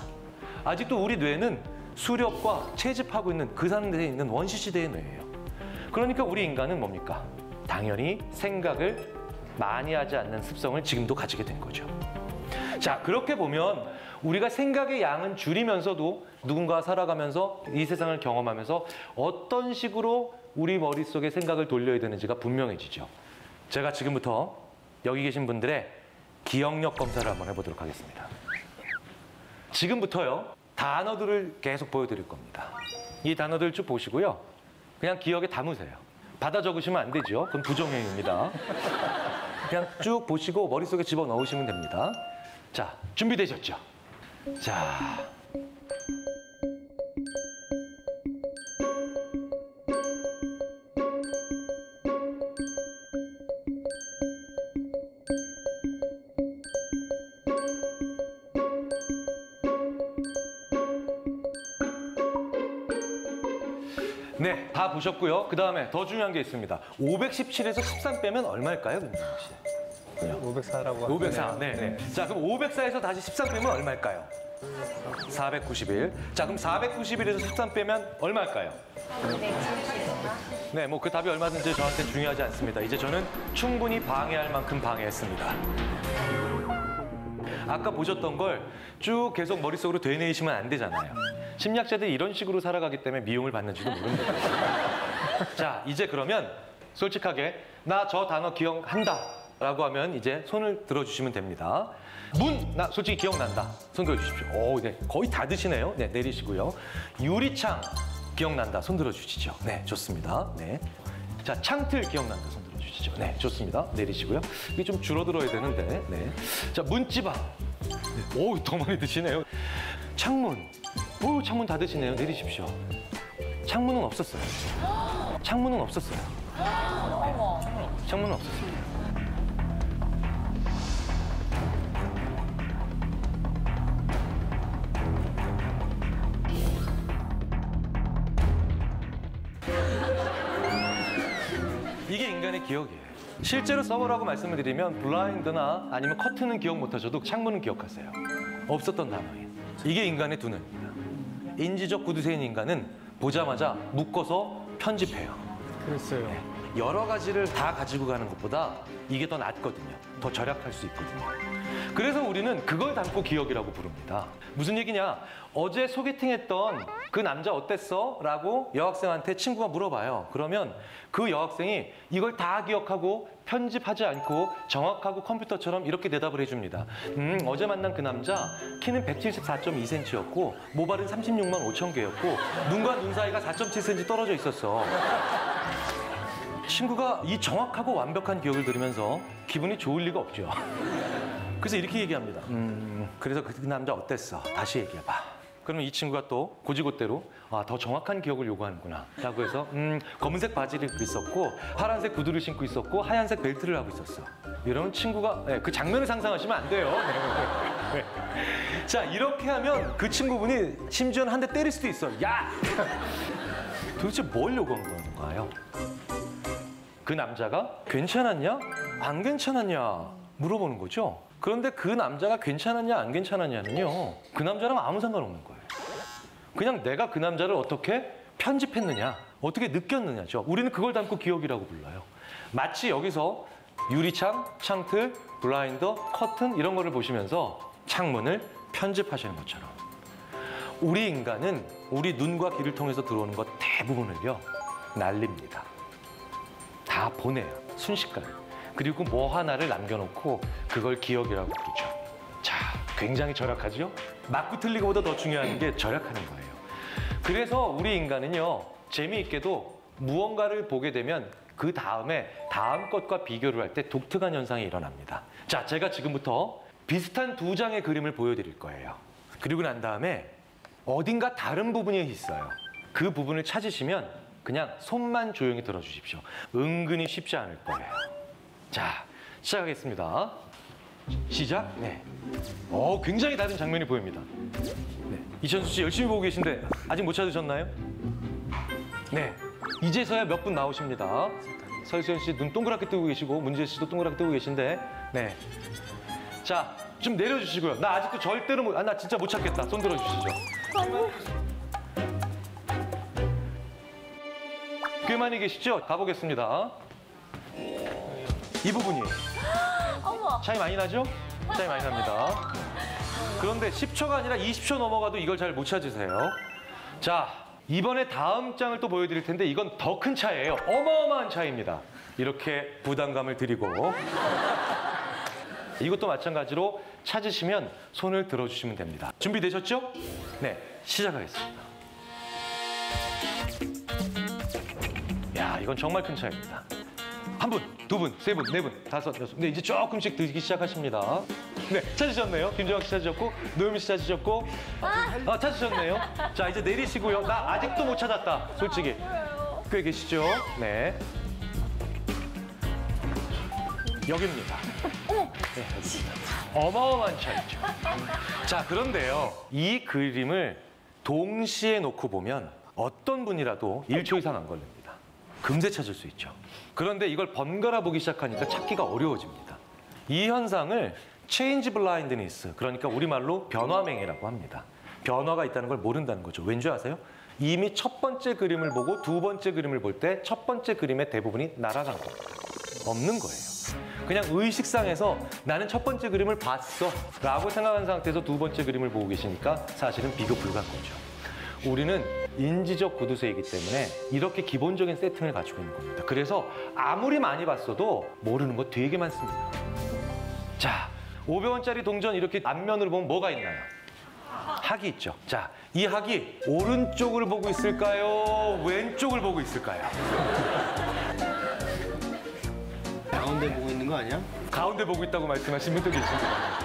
아직도 우리 뇌는 수렵과 채집하고 있는 그 상태에 있는 원시시대의 뇌예요. 그러니까 우리 인간은 뭡니까? 당연히 생각을 많이 하지 않는 습성을 지금도 가지게 된 거죠. 자, 그렇게 보면 우리가 생각의 양은 줄이면서도 누군가와 살아가면서 이 세상을 경험하면서 어떤 식으로 우리 머릿속에 생각을 돌려야 되는지가 분명해지죠. 제가 지금부터 여기 계신 분들의 기억력 검사를 한번 해보도록 하겠습니다. 지금부터요, 단어들을 계속 보여드릴 겁니다. 이 단어들 쭉 보시고요. 그냥 기억에 담으세요. 받아 적으시면 안 되죠. 그건 부정행위입니다. 그냥 쭉 보시고 머릿속에 집어넣으시면 됩니다. 자, 준비되셨죠? 자. 네, 다 보셨고요. 그 다음에 더 중요한 게 있습니다. 517에서 13 빼면 얼마일까요, 김민영 씨?
504라고
504. 네, 네. 자, 그럼 504에서 다시 13 빼면 얼마일까요? 491. 자, 그럼 491에서 13 빼면 얼마일까요? 네, 뭐 그 답이 얼마든지 저한테 중요하지 않습니다. 이제 저는 충분히 방해할 만큼 방해했습니다. 아까 보셨던 걸 쭉 계속 머릿속으로 되뇌이시면 안 되잖아요. 심리학자들이 이런 식으로 살아가기 때문에 미움을 받는지도 모릅니다. 자, 이제 그러면 솔직하게 나 저 단어 기억한다 라고 하면 이제 손을 들어주시면 됩니다. 문, 나 솔직히 기억난다. 손 들어주십시오. 오, 네, 거의 다 드시네요. 네, 내리시고요. 유리창 기억난다. 손 들어주시죠. 네, 좋습니다. 네. 자, 창틀 기억난다. 손 들어주시죠. 네, 좋습니다. 내리시고요. 이게 좀 줄어들어야 되는데. 네. 자, 문지방. 네. 오, 더 많이 드시네요. 창문. 오, 창문 다 드시네요. 내리십시오. 창문은 없었어요. 창문은 없었어요. 네. 창문은 없었어요. 이게 인간의 기억이에요. 실제로 서버라고 말씀을 드리면 블라인드나 아니면 커튼은 기억 못하셔도 창문은 기억하세요. 없었던 단어예요. 이게 인간의 두뇌입니다. 인지적 구두쇠인 인간은 보자마자 묶어서 편집해요.
그랬어요.
여러 가지를 다 가지고 가는 것보다 이게 더 낫거든요. 더 절약할 수 있거든요. 그래서 우리는 그걸 담고 기억이라고 부릅니다. 무슨 얘기냐? 어제 소개팅했던 그 남자 어땠어? 라고 여학생한테 친구가 물어봐요. 그러면 그 여학생이 이걸 다 기억하고 편집하지 않고 정확하고 컴퓨터처럼 이렇게 대답을 해줍니다. 어제 만난 그 남자 키는 174.2cm였고 모발은 36만 5천 개였고 눈과 눈 사이가 4.7cm 떨어져 있었어. 친구가 이 정확하고 완벽한 기억을 들으면서 기분이 좋을 리가 없죠. 그래서 이렇게 얘기합니다. 그래서 그 남자 어땠어? 다시 얘기해봐. 그러면 이 친구가 또 고지고대로 더 정확한 기억을 요구하는구나 라고 해서 검은색 바지를 입고 있었고 파란색 구두를 신고 있었고 하얀색 벨트를 하고 있었어. 이러면 친구가 그 장면을 상상하시면 안 돼요. 네. 자, 이렇게 하면 그 친구분이 심지어는 한 대 때릴 수도 있어. 야! 도대체 뭘 요구한 건가요? 그 남자가 괜찮았냐? 안 괜찮았냐? 물어보는 거죠. 그런데 그 남자가 괜찮았냐 안 괜찮았냐는요. 그 남자랑 아무 상관없는 거예요. 그냥 내가 그 남자를 어떻게 편집했느냐, 어떻게 느꼈느냐죠. 우리는 그걸 담고 기억이라고 불러요. 마치 여기서 유리창, 창틀, 블라인더, 커튼 이런 거를 보시면서 창문을 편집하시는 것처럼 우리 인간은 우리 눈과 귀를 통해서 들어오는 것 대부분을요 날립니다. 다 보내요. 순식간에. 그리고 뭐 하나를 남겨놓고 그걸 기억이라고 부르죠. 자, 굉장히 절약하죠? 맞고 틀리고보다 더 중요한 게 절약하는 거예요. 그래서 우리 인간은요, 재미있게도 무언가를 보게 되면 그 다음에 다음 것과 비교를 할 때 독특한 현상이 일어납니다. 자, 제가 지금부터 비슷한 두 장의 그림을 보여드릴 거예요. 그리고 난 다음에 어딘가 다른 부분이 있어요. 그 부분을 찾으시면 그냥 손만 조용히 들어주십시오. 은근히 쉽지 않을 거예요. 자, 시작하겠습니다. 시작. 네. 굉장히 다른 장면이 보입니다. 네. 이천수 씨 열심히 보고 계신데 아직 못 찾으셨나요? 네. 이제서야 몇 분 나오십니다. 설수연 씨 눈 동그랗게 뜨고 계시고 문지혜 씨도 동그랗게 뜨고 계신데, 네. 자, 좀 내려주시고요. 나 아직도 절대로 못, 나 진짜 못 찾겠다. 손 들어주시죠. 꽤 많이 계시죠? 가보겠습니다. 이 부분이 차이 많이 나죠? 차이 많이 납니다. 그런데 10초가 아니라 20초 넘어가도 이걸 잘 못 찾으세요. 자, 이번에 다음 장을 또 보여드릴 텐데 이건 더 큰 차이예요. 어마어마한 차이입니다. 이렇게 부담감을 드리고 이것도 마찬가지로 찾으시면 손을 들어주시면 됩니다. 준비되셨죠? 네, 시작하겠습니다. 야, 이건 정말 큰 차이입니다. 한 분, 두 분, 세 분, 네 분, 다섯, 여섯. 네, 이제 조금씩 드기 시작하십니다. 네, 찾으셨네요. 김정학 씨 찾으셨고, 노유미 씨 찾으셨고. 찾으셨네요. 자, 이제 내리시고요. 나 아직도 못 찾았다, 솔직히. 꽤 계시죠? 네. 여기입니다. 네, 여기입니다. 어마어마한 차이죠. 자, 그런데요. 이 그림을 동시에 놓고 보면 어떤 분이라도 1초 이상 안 걸립니다. 금세 찾을 수 있죠. 그런데 이걸 번갈아 보기 시작하니까 찾기가 어려워집니다. 이 현상을 체인지 블라인드니스, 그러니까 우리말로 변화맹이라고 합니다. 변화가 있다는 걸 모른다는 거죠. 왠지 아세요? 이미 첫 번째 그림을 보고 두 번째 그림을 볼 때 첫 번째 그림의 대부분이 날아간 겁니다. 없는 거예요. 그냥 의식상에서 나는 첫 번째 그림을 봤어 라고 생각한 상태에서 두 번째 그림을 보고 계시니까 사실은 비교 불가한 거죠. 우리는 인지적 구두쇠이기 때문에 이렇게 기본적인 세팅을 가지고 있는 겁니다. 그래서 아무리 많이 봤어도 모르는 거 되게 많습니다. 자, 500원짜리 동전 이렇게 앞면으로 보면 뭐가 있나요? 학이 있죠. 자, 이 학이 오른쪽을 보고 있을까요? 왼쪽을 보고 있을까요?
가운데 보고 있는 거 아니야?
가운데 보고 있다고 말씀하신 분도 계십니다.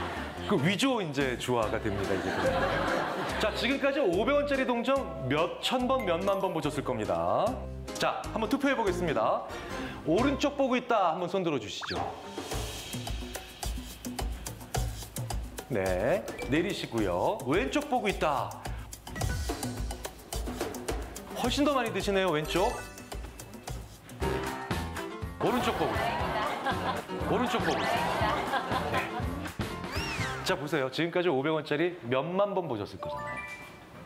그 위조 이제 주화가 됩니다, 이제. 자, 지금까지 500원짜리 동전 몇 천 번, 몇만 번 보셨을 겁니다. 자, 한번 투표해 보겠습니다. 오른쪽 보고 있다, 한번 손 들어 주시죠. 네, 내리시고요. 왼쪽 보고 있다. 훨씬 더 많이 드시네요, 왼쪽. 오른쪽 보고 있다. 오른쪽 보고 있다. 네. 자, 보세요. 지금까지 500원짜리 몇만 번 보셨을 거잖아요.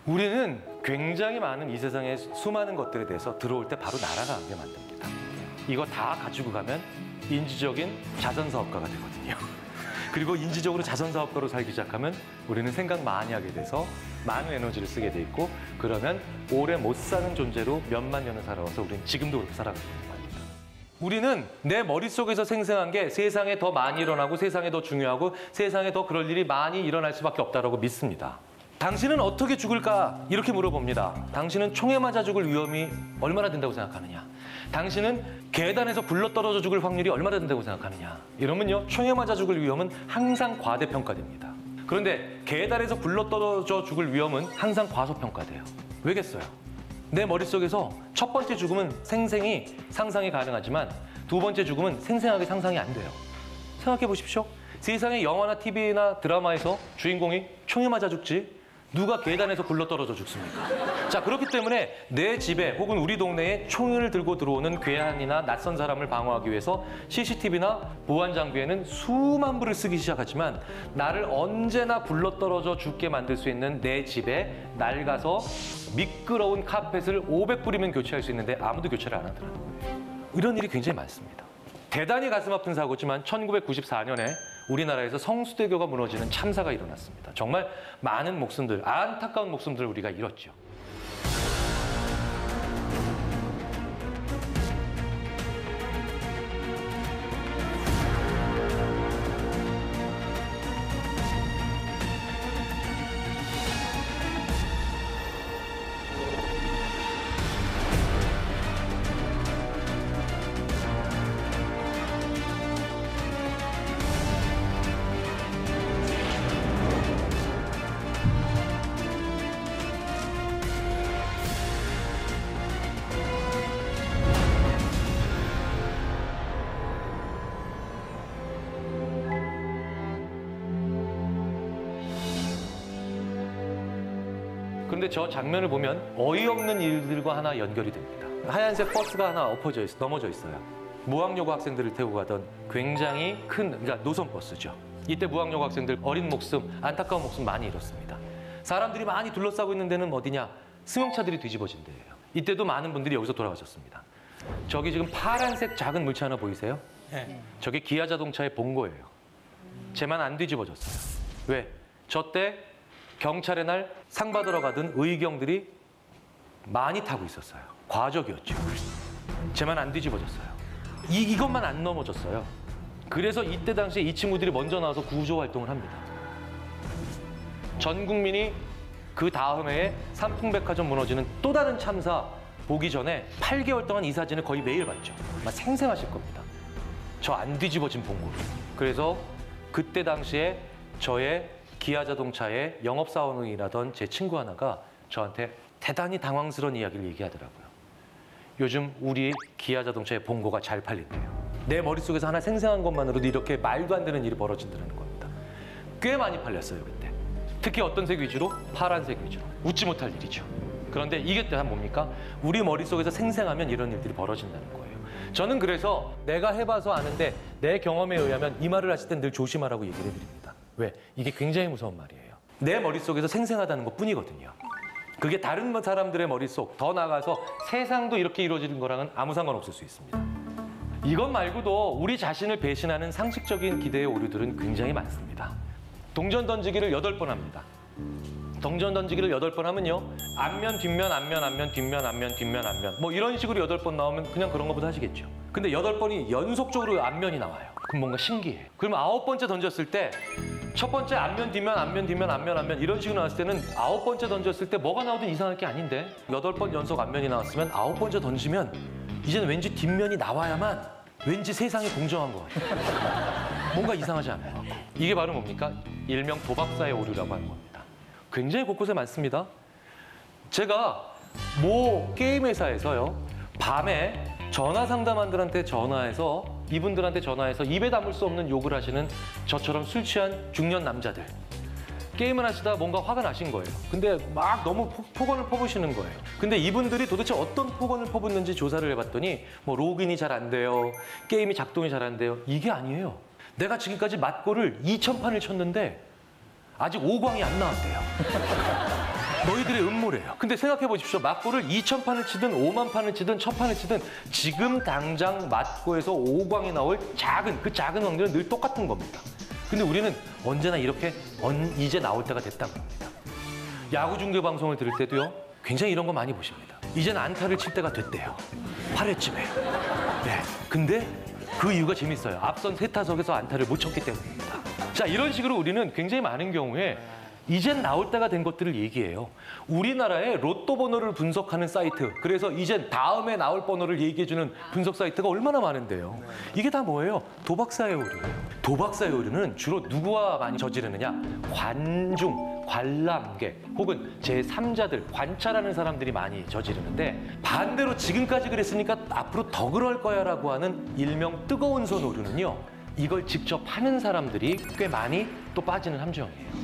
우리는 굉장히 많은 이 세상의 수많은 것들에 대해서 들어올 때 바로 날아가게 만듭니다. 이거 다 가지고 가면 인지적인 자선사업가가 되거든요. 그리고 인지적으로 자선사업가로 살기 시작하면 우리는 생각 많이 하게 돼서 많은 에너지를 쓰게 돼 있고, 그러면 오래 못 사는 존재로 몇만 년을 살아와서 우리는 지금도 그렇게 살아가고 있는 겁니다. 우리는 내 머릿속에서 생생한 게 세상에 더 많이 일어나고 세상에 더 중요하고 세상에 더 그럴 일이 많이 일어날 수밖에 없다고 믿습니다. 당신은 어떻게 죽을까? 이렇게 물어봅니다. 당신은 총에 맞아 죽을 위험이 얼마나 된다고 생각하느냐? 당신은 계단에서 굴러떨어져 죽을 확률이 얼마나 된다고 생각하느냐? 이러면요, 총에 맞아 죽을 위험은 항상 과대평가됩니다. 그런데 계단에서 굴러떨어져 죽을 위험은 항상 과소평가돼요. 왜겠어요? 내 머릿속에서 첫 번째 죽음은 생생히 상상이 가능하지만 두 번째 죽음은 생생하게 상상이 안 돼요. 생각해 보십시오. 세상의 영화나 TV나 드라마에서 주인공이 총에 맞아 죽지 누가 계단에서 굴러떨어져 죽습니까? 자, 그렇기 때문에 내 집에 혹은 우리 동네에 총을 들고 들어오는 괴한이나 낯선 사람을 방어하기 위해서 CCTV나 보안 장비에는 수만 불을 쓰기 시작하지만 나를 언제나 굴러떨어져 죽게 만들 수 있는 내 집에 낡아서 미끄러운 카펫을 500불이면 교체할 수 있는데 아무도 교체를 안 하더라는 거예요. 이런 일이 굉장히 많습니다. 대단히 가슴 아픈 사고지만 1994년에 우리나라에서 성수대교가 무너지는 참사가 일어났습니다. 정말 많은 목숨들, 안타까운 목숨들을 우리가 잃었죠. 그런데 저 장면을 보면 어이없는 일들과 하나 연결이 됩니다. 하얀색 버스가 하나 넘어져 있어요. 무학여고 학생들을 태우고 가던 굉장히 큰, 그러니까 노선버스죠. 이때 무학여고 학생들 어린 목숨, 안타까운 목숨 많이 잃었습니다. 사람들이 많이 둘러싸고 있는 데는 어디냐? 승용차들이 뒤집어진 데예요. 이때도 많은 분들이 여기서 돌아가셨습니다. 저기 지금 파란색 작은 물체 하나 보이세요?
네.
저게 기아 자동차의 본거예요. 쟤만 안 뒤집어졌어요. 왜? 저 때 경찰의 날 상 받으러 가던 의경들이 많이 타고 있었어요. 과적이었죠. 쟤만 안 뒤집어졌어요. 이것만 안 넘어졌어요. 그래서 이때 당시에 이 친구들이 먼저 나와서 구조 활동을 합니다. 전 국민이 그 다음 해에 삼풍백화점 무너지는 또 다른 참사 보기 전에 8개월 동안 이 사진을 거의 매일 봤죠. 아마 생생하실 겁니다. 저 안 뒤집어진 봉고로. 그래서 그때 당시에 저의 기아 자동차의 영업사원이라던 제 친구 하나가 저한테 대단히 당황스러운 이야기를 얘기하더라고요. 요즘 우리 기아 자동차의 봉고가 잘 팔린대요. 내 머릿속에서 하나 생생한 것만으로도 이렇게 말도 안 되는 일이 벌어진다는 겁니다. 꽤 많이 팔렸어요, 그때. 특히 어떤 색 위주로? 파란색 위주로. 웃지 못할 일이죠. 그런데 이게 또 뭡니까? 우리 머릿속에서 생생하면 이런 일들이 벌어진다는 거예요. 저는 그래서 내가 해봐서 아는데 내 경험에 의하면 이 말을 하실 땐 늘 조심하라고 얘기를 해드립니다. 왜? 이게 굉장히 무서운 말이에요. 내 머릿속에서 생생하다는 것 뿐이거든요. 그게 다른 사람들의 머릿속, 더 나아가서 세상도 이렇게 이루어지는 거랑은 아무 상관없을 수 있습니다. 이것 말고도 우리 자신을 배신하는 상식적인 기대의 오류들은 굉장히 많습니다. 동전 던지기를 8번 합니다. 동전 던지기를 8번 하면요. 앞면, 뒷면, 앞면, 앞면, 뒷면, 앞면, 뒷면, 앞면. 뭐 이런 식으로 8번 나오면 그냥 그런 것보다 하시겠죠. 근데 8번이 연속적으로 앞면이 나와요. 그럼 뭔가 신기해. 그러면 9번째 던졌을 때 첫 번째 앞면, 뒷면, 앞면, 뒷면, 앞면, 앞면 이런 식으로 나왔을 때는 9번째 던졌을 때 뭐가 나오든 이상할 게 아닌데 8번 연속 앞면이 나왔으면 9번째 던지면 이제는 왠지 뒷면이 나와야만 왠지 세상이 공정한 것 같아요. 뭔가 이상하지 않아요. 이게 바로 뭡니까? 일명 도박사의 오류라고 하는 겁니다. 굉장히 곳곳에 많습니다. 제가 모 게임 회사에서요. 밤에 전화 상담원들한테 전화해서 이분들한테 전화해서 입에 담을 수 없는 욕을 하시는 저처럼 술 취한 중년 남자들. 게임을 하시다 뭔가 화가 나신 거예요. 근데 막 너무 폭언을 퍼부시는 거예요. 근데 이분들이 도대체 어떤 폭언을 퍼붓는지 조사를 해봤더니 뭐 로그인이 잘 안 돼요. 게임이 작동이 잘 안 돼요. 이게 아니에요. 내가 지금까지 맞고를 2,000판을 쳤는데 아직 5광이 안 나왔대요. 너희들의 음모래요. 근데 생각해 보십시오. 맞고를 2,000판을 치든 5만 판을 치든 1,000판을 치든 지금 당장 맞고에서 5광이 나올 그 작은 확률은 늘 똑같은 겁니다. 근데 우리는 언제나 이렇게 이제 나올 때가 됐다고 합니다. 야구 중계 방송을 들을 때도요. 굉장히 이런 거 많이 보십니다. 이제는 안타를 칠 때가 됐대요. 8회쯤에. 네. 근데 그 이유가 재밌어요. 앞선 3타석에서 안타를 못 쳤기 때문입니다. 자, 이런 식으로 우리는 굉장히 많은 경우에 이젠 나올 때가 된 것들을 얘기해요. 우리나라의 로또 번호를 분석하는 사이트, 그래서 이젠 다음에 나올 번호를 얘기해주는 분석 사이트가 얼마나 많은데요. 이게 다 뭐예요? 도박사의 오류예요. 도박사의 오류는 주로 누구와 많이 저지르느냐? 관중, 관람객 혹은 제3자들, 관찰하는 사람들이 많이 저지르는데 반대로 지금까지 그랬으니까 앞으로 더 그럴 거야 라고 하는 일명 뜨거운 손 오류는요. 이걸 직접 하는 사람들이 꽤 많이 또 빠지는 함정이에요.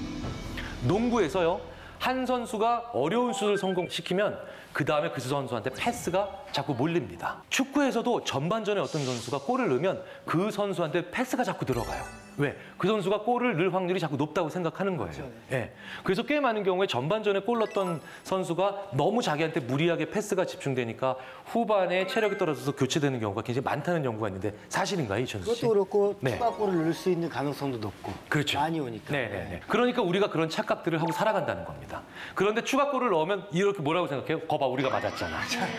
농구에서요. 한 선수가 어려운 슛을 성공시키면 그 다음에 그 선수한테 패스가 자꾸 몰립니다. 축구에서도 전반전에 어떤 선수가 골을 넣으면 그 선수한테 패스가 자꾸 들어가요. 왜? 그 선수가 골을 넣을 확률이 자꾸 높다고 생각하는 거예요.
그렇죠.
예. 그래서 꽤 많은 경우에 전반전에 골 넣었던 선수가 너무 자기한테 무리하게 패스가 집중되니까 후반에 체력이 떨어져서 교체되는 경우가 굉장히 많다는 연구가 있는데 사실인가요, 이천수 씨?
그것도 그렇고
네.
추가골을 넣을 수 있는 가능성도 높고
그렇죠.
많이 오니까.
네. 그러니까 우리가 그런 착각들을 하고 살아간다는 겁니다. 그런데 추가골을 넣으면 이렇게 뭐라고 생각해요? 거봐, 우리가 맞았잖아.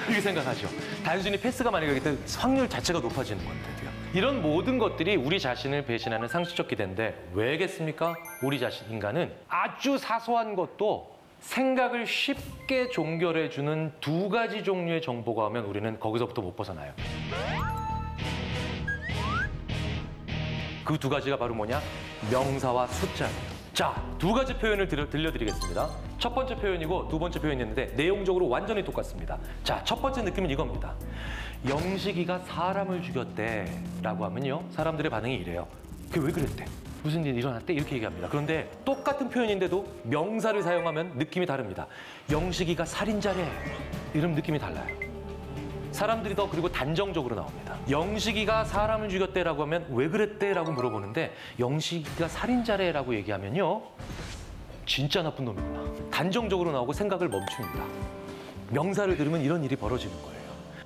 이렇게 생각하죠. 단순히 패스가 많이 가기 때문에 확률 자체가 높아지는 건데도요. 이런 모든 것들이 우리 자신을 배신하는 상식적 기대인데 왜겠습니까? 우리 자신, 인간은 아주 사소한 것도 생각을 쉽게 종결해주는 2가지 종류의 정보가 오면 우리는 거기서부터 못 벗어나요. 그 2가지가 바로 뭐냐? 명사와 숫자예요. 자, 2가지 표현을 들려드리겠습니다. 첫 번째 표현이고 2번째 표현이었는데 내용적으로 완전히 똑같습니다. 자, 첫 번째 느낌은 이겁니다. 영식이가 사람을 죽였대라고 하면요. 사람들의 반응이 이래요. 그게 왜 그랬대? 무슨 일이 일어났대? 이렇게 얘기합니다. 그런데 똑같은 표현인데도 명사를 사용하면 느낌이 다릅니다. 영식이가 살인자래. 이런 느낌이 달라요. 사람들이 더 그리고 단정적으로 나옵니다. 영식이가 사람을 죽였대라고 하면 왜 그랬대라고 물어보는데 영식이가 살인자래라고 얘기하면요. 진짜 나쁜 놈이구나. 단정적으로 나오고 생각을 멈춥니다. 명사를 들으면 이런 일이 벌어지는 거예요.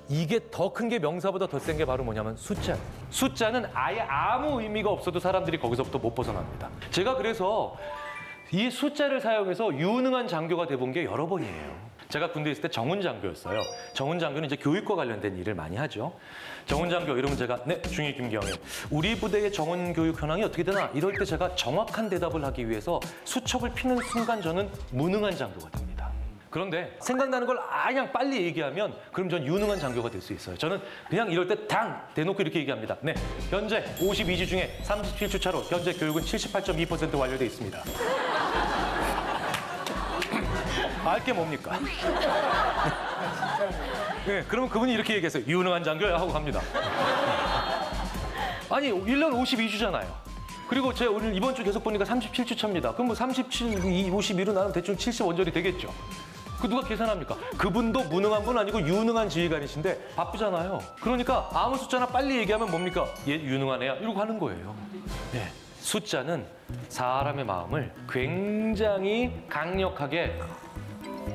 이게 더 큰 게 명사보다 더 센 게 바로 뭐냐면 숫자예요. 숫자는 아예 아무 의미가 없어도 사람들이 거기서부터 못 벗어납니다. 제가 그래서 이 숫자를 사용해서 유능한 장교가 돼본 게 여러 번이에요. 제가 군대에 있을 때 정훈 장교였어요. 정훈 장교는 이제 교육과 관련된 일을 많이 하죠. 정훈 장교 이러면 제가 네, 중위 김경일. 우리 부대의 정훈 교육 현황이 어떻게 되나? 이럴 때 제가 정확한 대답을 하기 위해서 수첩을 피는 순간 저는 무능한 장교가 됩니다. 그런데 생각나는 걸 그냥 빨리 얘기하면 그럼 전 유능한 장교가 될 수 있어요. 저는 그냥 이럴 때 대놓고 이렇게 얘기합니다. 네, 현재 52주 중에 37주 차로 현재 교육은 78.2% 완료돼 있습니다. 알 게 뭡니까? 네, 그러면 그분이 이렇게 얘기했어요. 유능한 장교야 하고 갑니다. 아니, 1년 52주잖아요. 그리고 제가 오늘 이번 주 계속 보니까 37주 차입니다. 그럼 뭐 37, 52로 나면 대충 70 원절이 되겠죠. 그 누가 계산합니까? 그분도 무능한 분 아니고 유능한 지휘관이신데 바쁘잖아요. 그러니까 아무 숫자나 빨리 얘기하면 뭡니까? 얘 유능한 애야. 이러고 하는 거예요. 네. 숫자는 사람의 마음을 굉장히 강력하게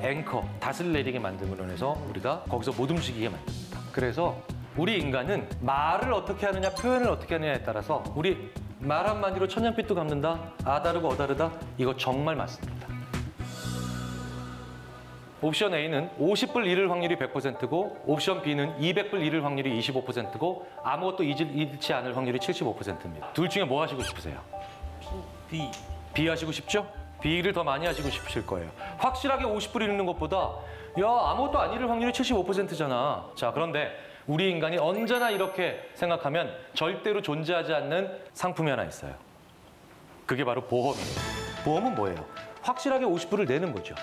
앵커, 닷을 내리게 만듦으로 해서 우리가 거기서 못 움직이게 만듭니다. 그래서 우리 인간은 말을 어떻게 하느냐, 표현을 어떻게 하느냐에 따라서 우리 말 한마디로 천냥빚도 갚는다, 아다르고 어다르다, 이거 정말 맞습니다. 옵션 A는 50불 잃을 확률이 100%고 옵션 B는 200불 잃을 확률이 25%고 아무것도 잃지 않을 확률이 75%입니다. 둘 중에 뭐 하시고 싶으세요?
B.
B 하시고 싶죠? B를 더 많이 하시고 싶으실 거예요. 확실하게 50불 잃는 것보다 야, 아무것도 안 잃을 확률이 75%잖아. 자, 그런데 우리 인간이 언제나 이렇게 생각하면 절대로 존재하지 않는 상품이 하나 있어요. 그게 바로 보험이에요. 보험은 뭐예요? 확실하게 50불을 내는 거죠.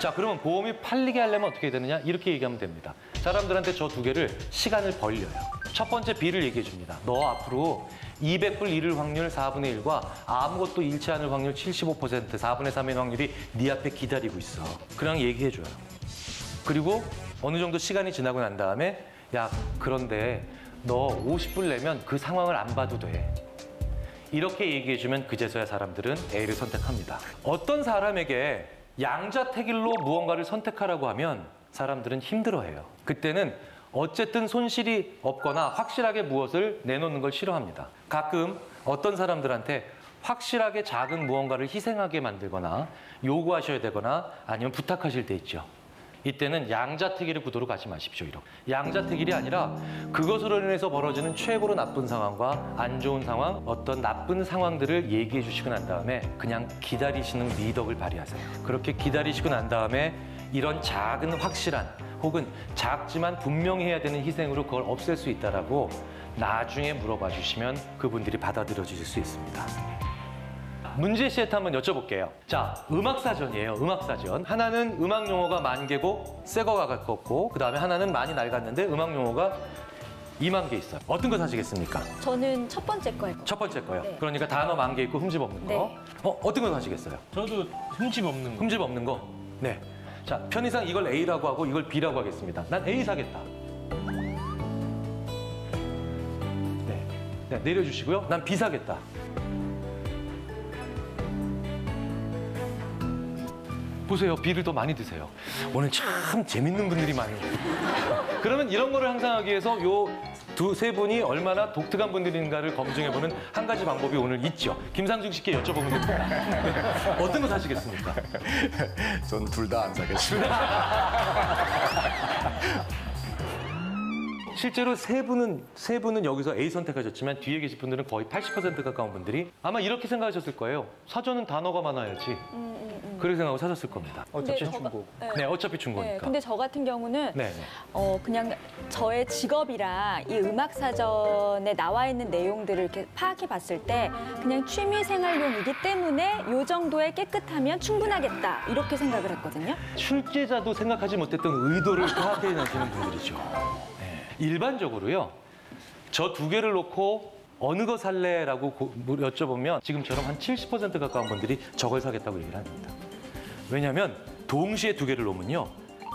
자, 그러면 보험이 팔리게 하려면 어떻게 해야 되느냐? 이렇게 얘기하면 됩니다. 사람들한테 저 두 개를 시간을 벌려요. 첫 번째 B를 얘기해 줍니다. 너 앞으로 200불 잃을 확률 4분의 1과 아무것도 잃지 않을 확률 75%, 4분의 3의 확률이 네 앞에 기다리고 있어. 그냥 얘기해 줘요. 그리고 어느 정도 시간이 지나고 난 다음에 야, 그런데 너 50불 내면 그 상황을 안 봐도 돼. 이렇게 얘기해 주면 그제서야 사람들은 A를 선택합니다. 어떤 사람에게 양자택일로 무언가를 선택하라고 하면 사람들은 힘들어해요. 그때는 어쨌든 손실이 없거나 확실하게 무엇을 내놓는 걸 싫어합니다. 가끔 어떤 사람들한테 확실하게 작은 무언가를 희생하게 만들거나 요구하셔야 되거나 아니면 부탁하실 때 있죠. 이때는 양자택일의 구도로 가지 마십시오. 이렇게. 양자택일이 아니라 그것으로 인해서 벌어지는 최고로 나쁜 상황과 안 좋은 상황, 어떤 나쁜 상황들을 얘기해 주시고 난 다음에 그냥 기다리시는 미덕을 발휘하세요. 그렇게 기다리시고 난 다음에 이런 작은 확실한 혹은 작지만 분명히 해야 되는 희생으로 그걸 없앨 수 있다라고 나중에 물어봐 주시면 그분들이 받아들여 주실 수 있습니다. 문제 시트 한번 여쭤볼게요. 자, 음악사전이에요. 음악사전. 하나는 음악 용어가 10,000개고 새 거가 가깝고 그 다음에 하나는 많이 낡았는데 음악 용어가 20,000개 있어요. 어떤 거 사시겠습니까?
저는 첫 번째 거예요.
첫 번째 거요.
네.
그러니까 단어 10,000개 있고 흠집 없는 거.
네.
어떤 거 사시겠어요?
저도 흠집 없는 거.
흠집 없는 거? 네. 자, 편의상 이걸 A라고 하고 이걸 B라고 하겠습니다. 난 A 사겠다. 네. 네, 내려주시고요. 난 B 사겠다. 보세요. B를 더 많이 드세요. 오늘 참 재밌는 분들이 많이 오세요. 그러면 이런 거를 항상 하기 위해서 요 세 분이 얼마나 독특한 분들인가를 검증해보는 한 가지 방법이 오늘 있죠. 김상중 씨께 여쭤보면 됩니다. 네. 어떤 거 사시겠습니까?
전 둘 다 안 사겠습니다.
실제로 세 분은 여기서 A 선택하셨지만 뒤에 계신 분들은 거의 80% 가까운 분들이 아마 이렇게 생각하셨을 거예요. 사전은 단어가 많아야지. 그렇게 생각하고 사셨을 겁니다.
어차피 중고.
네, 어차피 중고니까.
네, 근데 저 같은 경우는
네.
그냥 저의 직업이랑 이 음악 사전에 나와 있는 내용들을 이렇게 파악해 봤을 때 그냥 취미 생활용이기 때문에 요 정도의 깨끗하면 충분하겠다 이렇게 생각을 했거든요.
출제자도 생각하지 못했던 의도를 파악해내시는 분들이죠. 네. 일반적으로요. 저 두 개를 놓고 어느 거 살래라고 여쭤보면 지금처럼 한 70% 가까운 분들이 저걸 사겠다고 얘기를 합니다. 왜냐하면 동시에 두 개를 놓으면요.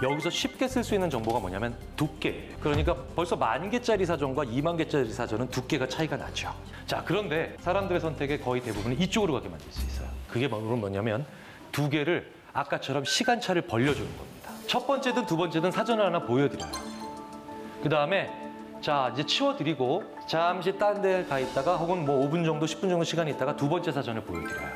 여기서 쉽게 쓸 수 있는 정보가 뭐냐면 두께예요. 그러니까 벌써 10,000개짜리 사전과 20,000개짜리 사전은 두께가 차이가 나죠. 자, 그런데 사람들의 선택의 거의 대부분은 이쪽으로 가게 만들 수 있어요. 그게 뭐냐면 두 개를 아까처럼 시간차를 벌려주는 겁니다. 첫 번째든 두 번째든 사전을 하나 보여드려요. 그 다음에 자, 이제 치워드리고 잠시 딴 데 가 있다가 혹은 뭐 5분 정도, 10분 정도 시간이 있다가 두 번째 사전을 보여드려요.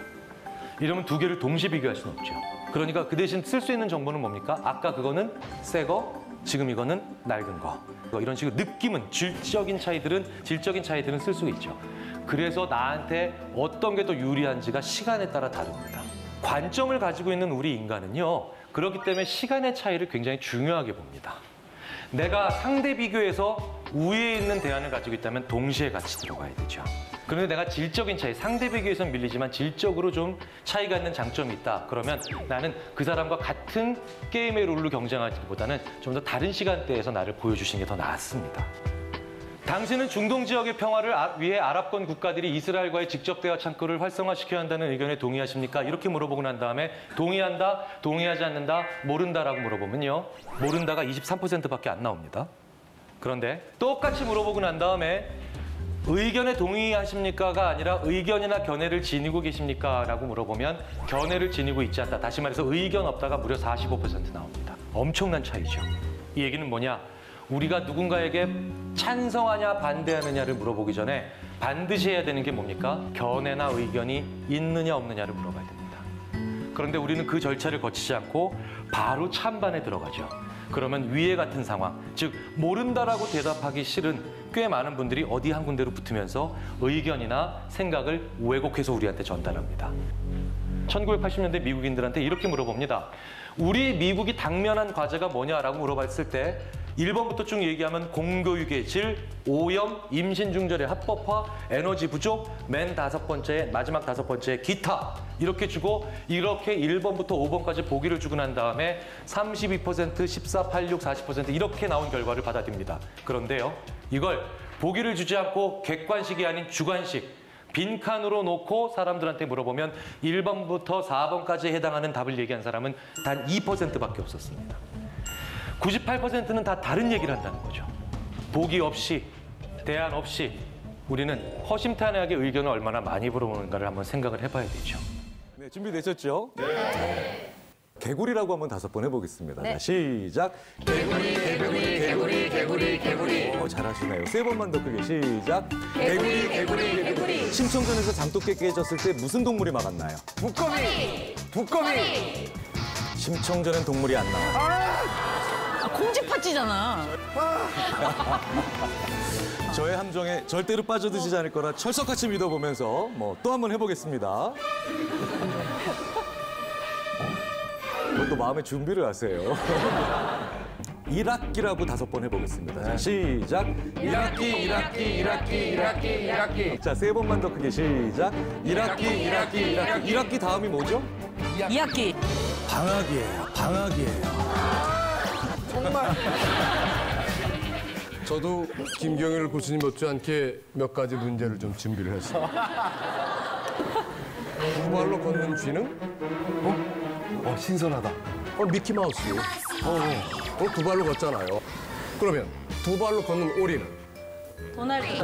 이러면 두 개를 동시에 비교할 수는 없죠. 그러니까 그 대신 쓸 수 있는 정보는 뭡니까? 아까 그거는 새 거, 지금 이거는 낡은 거. 이런 식으로 느낌은 질적인 차이들은 쓸 수 있죠. 그래서 나한테 어떤 게 더 유리한지가 시간에 따라 다릅니다. 관점을 가지고 있는 우리 인간은요. 그렇기 때문에 시간의 차이를 굉장히 중요하게 봅니다. 내가 상대 비교에서 우위에 있는 대안을 가지고 있다면 동시에 같이 들어가야 되죠. 그런데 내가 질적인 차이, 상대 비교에서는 밀리지만 질적으로 좀 차이가 있는 장점이 있다. 그러면 나는 그 사람과 같은 게임의 룰로 경쟁하기보다는 좀 더 다른 시간대에서 나를 보여주시는 게 더 낫습니다. 당신은 중동 지역의 평화를 위해 아랍권 국가들이 이스라엘과의 직접 대화 창구를 활성화시켜야 한다는 의견에 동의하십니까? 이렇게 물어보고 난 다음에 동의한다, 동의하지 않는다, 모른다라고 물어보면요. 모른다가 23%밖에 안 나옵니다. 그런데 똑같이 물어보고 난 다음에 의견에 동의하십니까가 아니라 의견이나 견해를 지니고 계십니까? 라고 물어보면 견해를 지니고 있지 않다. 다시 말해서 의견 없다가 무려 45% 나옵니다. 엄청난 차이죠. 이 얘기는 뭐냐? 우리가 누군가에게 찬성하냐 반대하느냐를 물어보기 전에 반드시 해야 되는 게 뭡니까? 견해나 의견이 있느냐 없느냐를 물어봐야 됩니다. 그런데 우리는 그 절차를 거치지 않고 바로 찬반에 들어가죠. 그러면 위에 같은 상황, 즉 모른다라고 대답하기 싫은 꽤 많은 분들이 어디 한 군데로 붙으면서 의견이나 생각을 왜곡해서 우리한테 전달합니다. 1980년대 미국인들한테 이렇게 물어봅니다. 우리 미국이 당면한 과제가 뭐냐라고 물어봤을 때 1번부터 쭉 얘기하면 공교육의 질, 오염, 임신 중절의 합법화, 에너지 부족, 마지막 5번째 기타 이렇게 주고 이렇게 1번부터 5번까지 보기를 주고 난 다음에 32%, 14, 86, 40% 이렇게 나온 결과를 받아들입니다. 그런데요, 이걸 보기를 주지 않고 객관식이 아닌 주관식 빈칸으로 놓고 사람들한테 물어보면 1번부터 4번까지 해당하는 답을 얘기한 사람은 단 2%밖에 없었습니다. 98%는 다 다른 얘기를 한다는 거죠. 보기 없이, 대안 없이 우리는 허심탄회하게 의견을 얼마나 많이 물어보는가를 한번 생각을 해봐야 되죠.
네, 준비되셨죠? 네. 개구리라고 한번 5번 해보겠습니다. 자, 시작. 개구리, 개구리, 개구리, 개구리, 개구리. 잘하시네요. 3번만 더 크게 시작. 개구리, 개구리, 개구리. 심청전에서 장독깨 깨졌을 때 무슨 동물이 막았나요?
두꺼비! 두꺼비!
심청전엔 동물이 안 나와요.
콩쥐팥쥐잖아.
저의 함정에 절대로 빠져드시지 않을 거라 철석같이 믿어보면서 또 한번 해보겠습니다. 또 마음의 준비를 하세요. 1학기라고 5번 해보겠습니다. 자, 시작. 1학기, 1학기, 1학기, 1학기, 1학기. 자, 3번만 더 크게 시작. 1학기, 1학기, 1학기. 1학기 다음이 뭐죠?
2학기.
방학이에요. 방학이에요.
정말. 저도 김경일 교수님 못지않게 몇 가지 문제를 좀 준비를 했습니다. 두 발로 걷는 쥐는? 신선하다. 미키마우스요. 두 발로 걷잖아요. 그러면 두 발로 걷는 오리는?
도날드.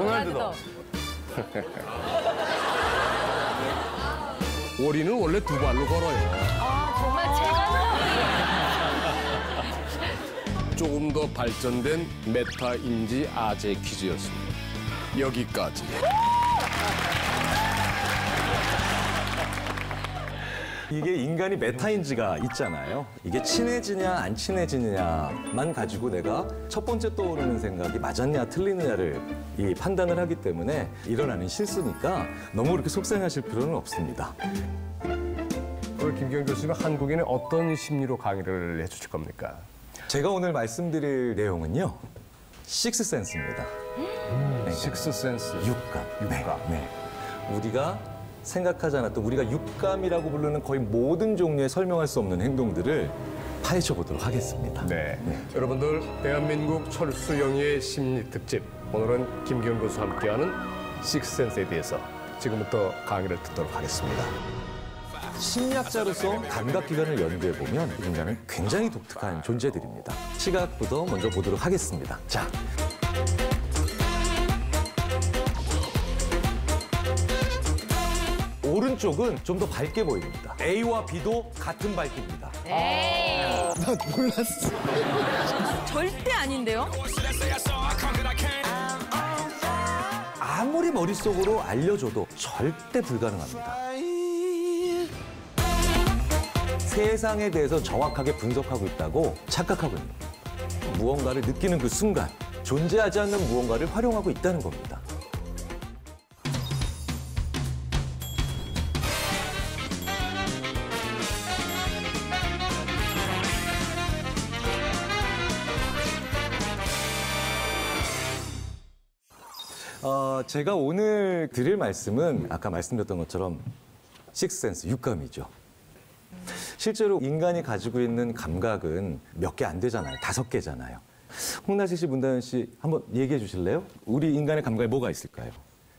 오리는 원래 두 발로 걸어요.
정말 제가
조금 더 발전된 메타 인지 아재 퀴즈였습니다. 여기까지.
이게 인간이 메타인지가 있잖아요. 이게 친해지냐 안 친해지느냐만 가지고 내가 첫 번째 떠오르는 생각이 맞았냐 틀리느냐를 판단을 하기 때문에 일어나는 실수니까 너무 그렇게 속상하실 필요는 없습니다.
오늘 김경일 교수님은 한국인의 어떤 심리로 강의를 해주실 겁니까?
제가 오늘 말씀드릴 내용은요. 식스센스입니다.
식스센스.
육감. 네. 우리가 생각하지 않았던 우리가 육감이라고 부르는 거의 모든 종류의 설명할 수 없는 행동들을 파헤쳐 보도록 하겠습니다.
네. 여러분들 대한민국 철수영의 심리 특집 오늘은 김경일 교수와 함께하는 식스센스에 대해서 지금부터 강의를 듣도록 하겠습니다.
심리학자로서 감각기관을 연구해 보면 인간은 굉장히 독특한 존재들입니다. 시각부터 먼저 보도록 하겠습니다. 자. 오른쪽은 좀 더 밝게 보입니다. A와 B도 같은 밝기입니다.
나 몰랐어. 절대 아닌데요?
아무리 머릿속으로 알려줘도 절대 불가능합니다. 세상에 대해서 정확하게 분석하고 있다고 착각하고 있는 거예요. 무언가를 느끼는 그 순간 존재하지 않는 무언가를 활용하고 있다는 겁니다. 제가 오늘 드릴 말씀은 아까 말씀드렸던 것처럼 식스센스, 육감이죠. 실제로 인간이 가지고 있는 감각은 몇 개 안 되잖아요. 5개잖아요. 홍나시 씨, 문다현 씨 한번 얘기해 주실래요? 우리 인간의 감각에 뭐가 있을까요?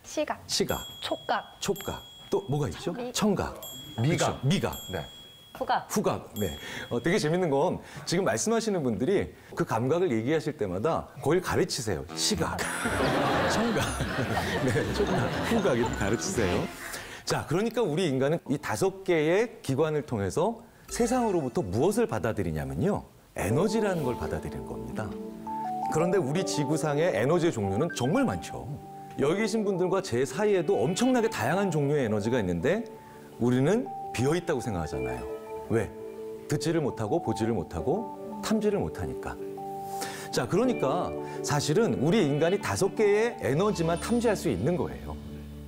시각,
시각,
촉각,
촉각, 또 뭐가 있죠?
청각.
청각, 미각, 미각. 네.
후각.
후각. 네. 되게 재밌는 건 지금 말씀하시는 분들이 그 감각을 얘기하실 때마다 그걸 가르치세요. 시각, 청각, 네, 촉각, 후각 이렇게 가르치세요. 자, 그러니까 우리 인간은 이 5개의 기관을 통해서 세상으로부터 무엇을 받아들이냐면요. 에너지라는 걸 받아들이는 겁니다. 그런데 우리 지구상의 에너지의 종류는 정말 많죠. 여기 계신 분들과 제 사이에도 엄청나게 다양한 종류의 에너지가 있는데 우리는 비어있다고 생각하잖아요. 왜? 듣지를 못하고 보지를 못하고 탐지를 못하니까. 자, 그러니까 사실은 우리 인간이 5개의 에너지만 탐지할 수 있는 거예요.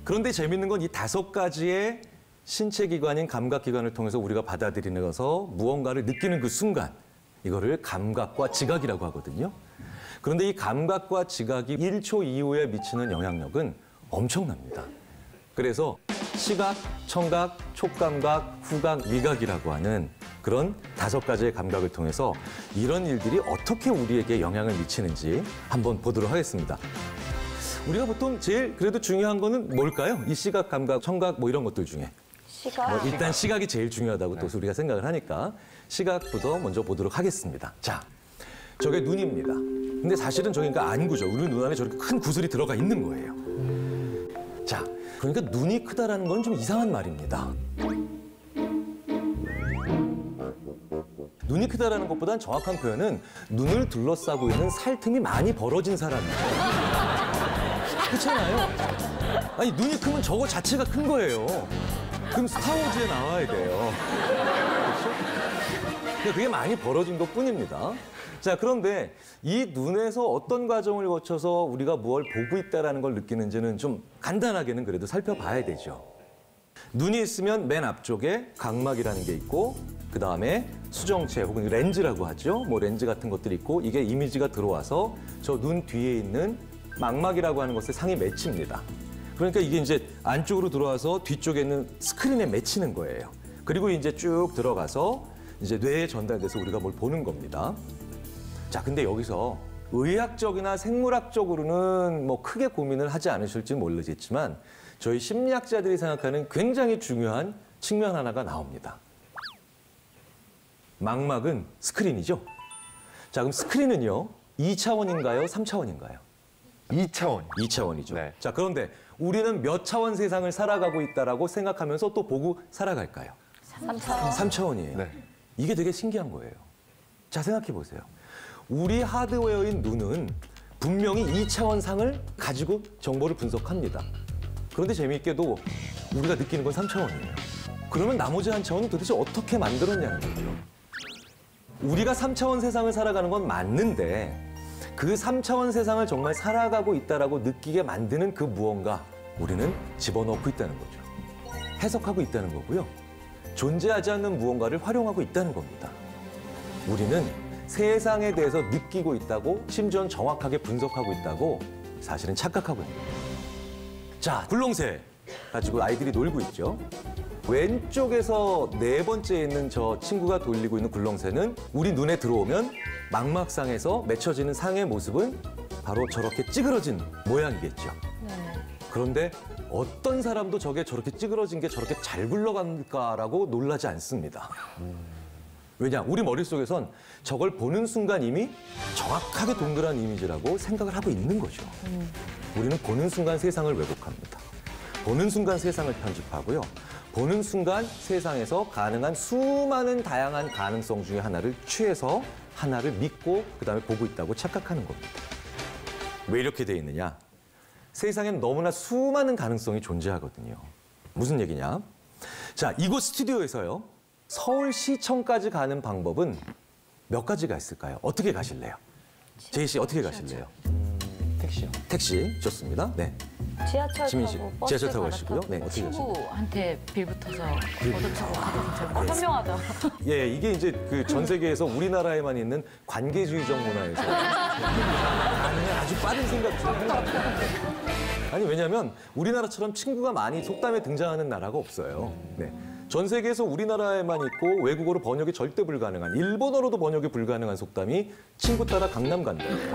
그런데 재밌는 건 이 5가지의 신체 기관인 감각 기관을 통해서 우리가 받아들이면서 무언가를 느끼는 그 순간 이거를 감각과 지각이라고 하거든요. 그런데 이 감각과 지각이 1초 이후에 미치는 영향력은 엄청납니다. 그래서 시각, 청각, 촉감각, 후각, 미각이라고 하는 그런 5가지의 감각을 통해서 이런 일들이 어떻게 우리에게 영향을 미치는지 한번 보도록 하겠습니다. 우리가 보통 제일 그래도 중요한 거는 뭘까요? 이 시각, 감각, 청각 뭐 이런 것들 중에.
시각.
일단 시각이 제일 중요하다고 또 우리가 생각을 하니까 시각부터 먼저 보도록 하겠습니다. 자, 저게 눈입니다. 근데 사실은 저기가 안구죠. 우리 눈 안에 저렇게 큰 구슬이 들어가 있는 거예요. 자, 그러니까 눈이 크다라는 건 좀 이상한 말입니다. 눈이 크다라는 것보다는 정확한 표현은 눈을 둘러싸고 있는 살틈이 많이 벌어진 사람이에요. 그렇잖아요. 아니, 눈이 크면 저거 자체가 큰 거예요. 그럼 스타워즈에 나와야 돼요. 그렇죠? 그게 많이 벌어진 것뿐입니다. 자, 그런데 이 눈에서 어떤 과정을 거쳐서 우리가 무엇을 보고 있다는 걸 느끼는지는 좀 간단하게는 그래도 살펴봐야 되죠. 눈이 있으면 맨 앞쪽에 각막이라는 게 있고 그 다음에 수정체 혹은 렌즈라고 하죠. 뭐 렌즈 같은 것들이 있고 이게 이미지가 들어와서 저 눈 뒤에 있는 망막이라고 하는 것에 상이 맺힙니다. 그러니까 이게 이제 안쪽으로 들어와서 뒤쪽에 있는 스크린에 맺히는 거예요. 그리고 이제 쭉 들어가서 이제 뇌에 전달돼서 우리가 뭘 보는 겁니다. 자, 근데 여기서 의학적이나 생물학적으로는 뭐 크게 고민을 하지 않으실지 모르겠지만 저희 심리학자들이 생각하는 굉장히 중요한 측면 하나가 나옵니다. 망막은 스크린이죠. 자, 그럼 스크린은요, 2차원인가요? 3차원인가요?
2차원.
2차원이죠.
네.
자, 그런데 우리는 몇 차원 세상을 살아가고 있다라고 생각하면서 또 보고 살아갈까요?
3차원.
3차원이에요.
네.
이게 되게 신기한 거예요. 자, 생각해 보세요. 우리 하드웨어인 눈은 분명히 2차원 상을 가지고 정보를 분석합니다. 그런데 재미있게도 우리가 느끼는 건 3차원이에요. 그러면 나머지 한 차원은 도대체 어떻게 만들었냐는 거죠. 우리가 3차원 세상을 살아가는 건 맞는데 그 3차원 세상을 정말 살아가고 있다라고 느끼게 만드는 그 무언가 우리는 집어넣고 있다는 거죠. 해석하고 있다는 거고요. 존재하지 않는 무언가를 활용하고 있다는 겁니다. 우리는 세상에 대해서 느끼고 있다고 심지어는 정확하게 분석하고 있다고 사실은 착각하고 있는 거예요. 자, 굴렁쇠 가지고 아이들이 놀고 있죠. 왼쪽에서 4번째에 있는 저 친구가 돌리고 있는 굴렁쇠는 우리 눈에 들어오면 망막상에서 맺혀지는 상의 모습은 바로 저렇게 찌그러진 모양이겠죠. 그런데 어떤 사람도 저게 저렇게 찌그러진 게 저렇게 잘 굴러간다라고 놀라지 않습니다. 왜냐? 우리 머릿속에선 저걸 보는 순간 이미 정확하게 동그란 이미지라고 생각을 하고 있는 거죠. 우리는 보는 순간 세상을 왜곡합니다. 보는 순간 세상을 편집하고요. 보는 순간 세상에서 가능한 수많은 다양한 가능성 중에 하나를 취해서 하나를 믿고 그다음에 보고 있다고 착각하는 겁니다. 왜 이렇게 돼 있느냐? 세상엔 너무나 수많은 가능성이 존재하거든요. 무슨 얘기냐? 자, 이곳 스튜디오에서요. 서울시청까지 가는 방법은 몇 가지가 있을까요? 어떻게 가실래요? 제이 씨 어떻게 가실래요?
택시요.
택시 좋습니다. 네.
지하철
지민 씨
타고 버스
지하철 타고
갈아타고.
가시고요. 네, 어떻게 가실래요?
친구한테 빌 붙어서 얻어 타고 가서
현명하다.
예, 이게 이제 그 전 세계에서 우리나라에만 있는 관계주의적 문화에서 가능한 아주 빠른 생각 중에 하나입니다. 아니 왜냐하면 우리나라처럼 친구가 많이 속담에 등장하는 나라가 없어요. 네. 전 세계에서 우리나라에만 있고 외국어로 번역이 절대 불가능한 일본어로도 번역이 불가능한 속담이 친구 따라 강남 간다. 네.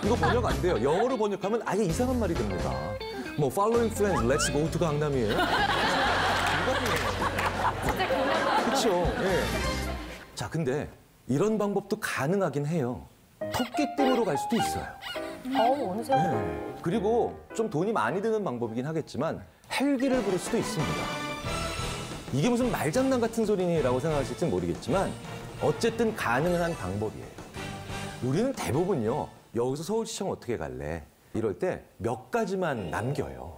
이거 번역 안 돼요. 영어로 번역하면 아예 이상한 말이 됩니다. 뭐 following friends, let's go to 강남이에요. 그렇죠. 예. 자, 근데 이런 방법도 가능하긴 해요. 토끼띠으로 갈 수도 있어요.
어느 세월.
네. 그리고 좀 돈이 많이 드는 방법이긴 하겠지만 헬기를 부를 수도 있습니다. 이게 무슨 말장난 같은 소리니라고 생각하실지 모르겠지만 어쨌든 가능한 방법이에요. 우리는 대부분요. 여기서 서울시청 어떻게 갈래? 이럴 때 몇 가지만 남겨요.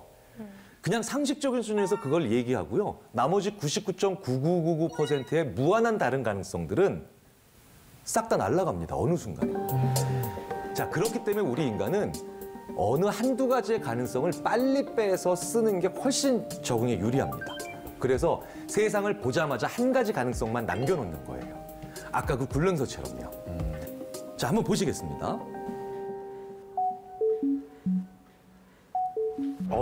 그냥 상식적인 수준에서 그걸 얘기하고요. 나머지 99.9999%의 무한한 다른 가능성들은 싹 다 날아갑니다. 어느 순간에. 자, 그렇기 때문에 우리 인간은 어느 한두 가지의 가능성을 빨리 빼서 쓰는 게 훨씬 적응에 유리합니다. 그래서 세상을 보자마자 한 가지 가능성만 남겨놓는 거예요. 아까 그 굴릉서처럼요. 자, 한번 보시겠습니다.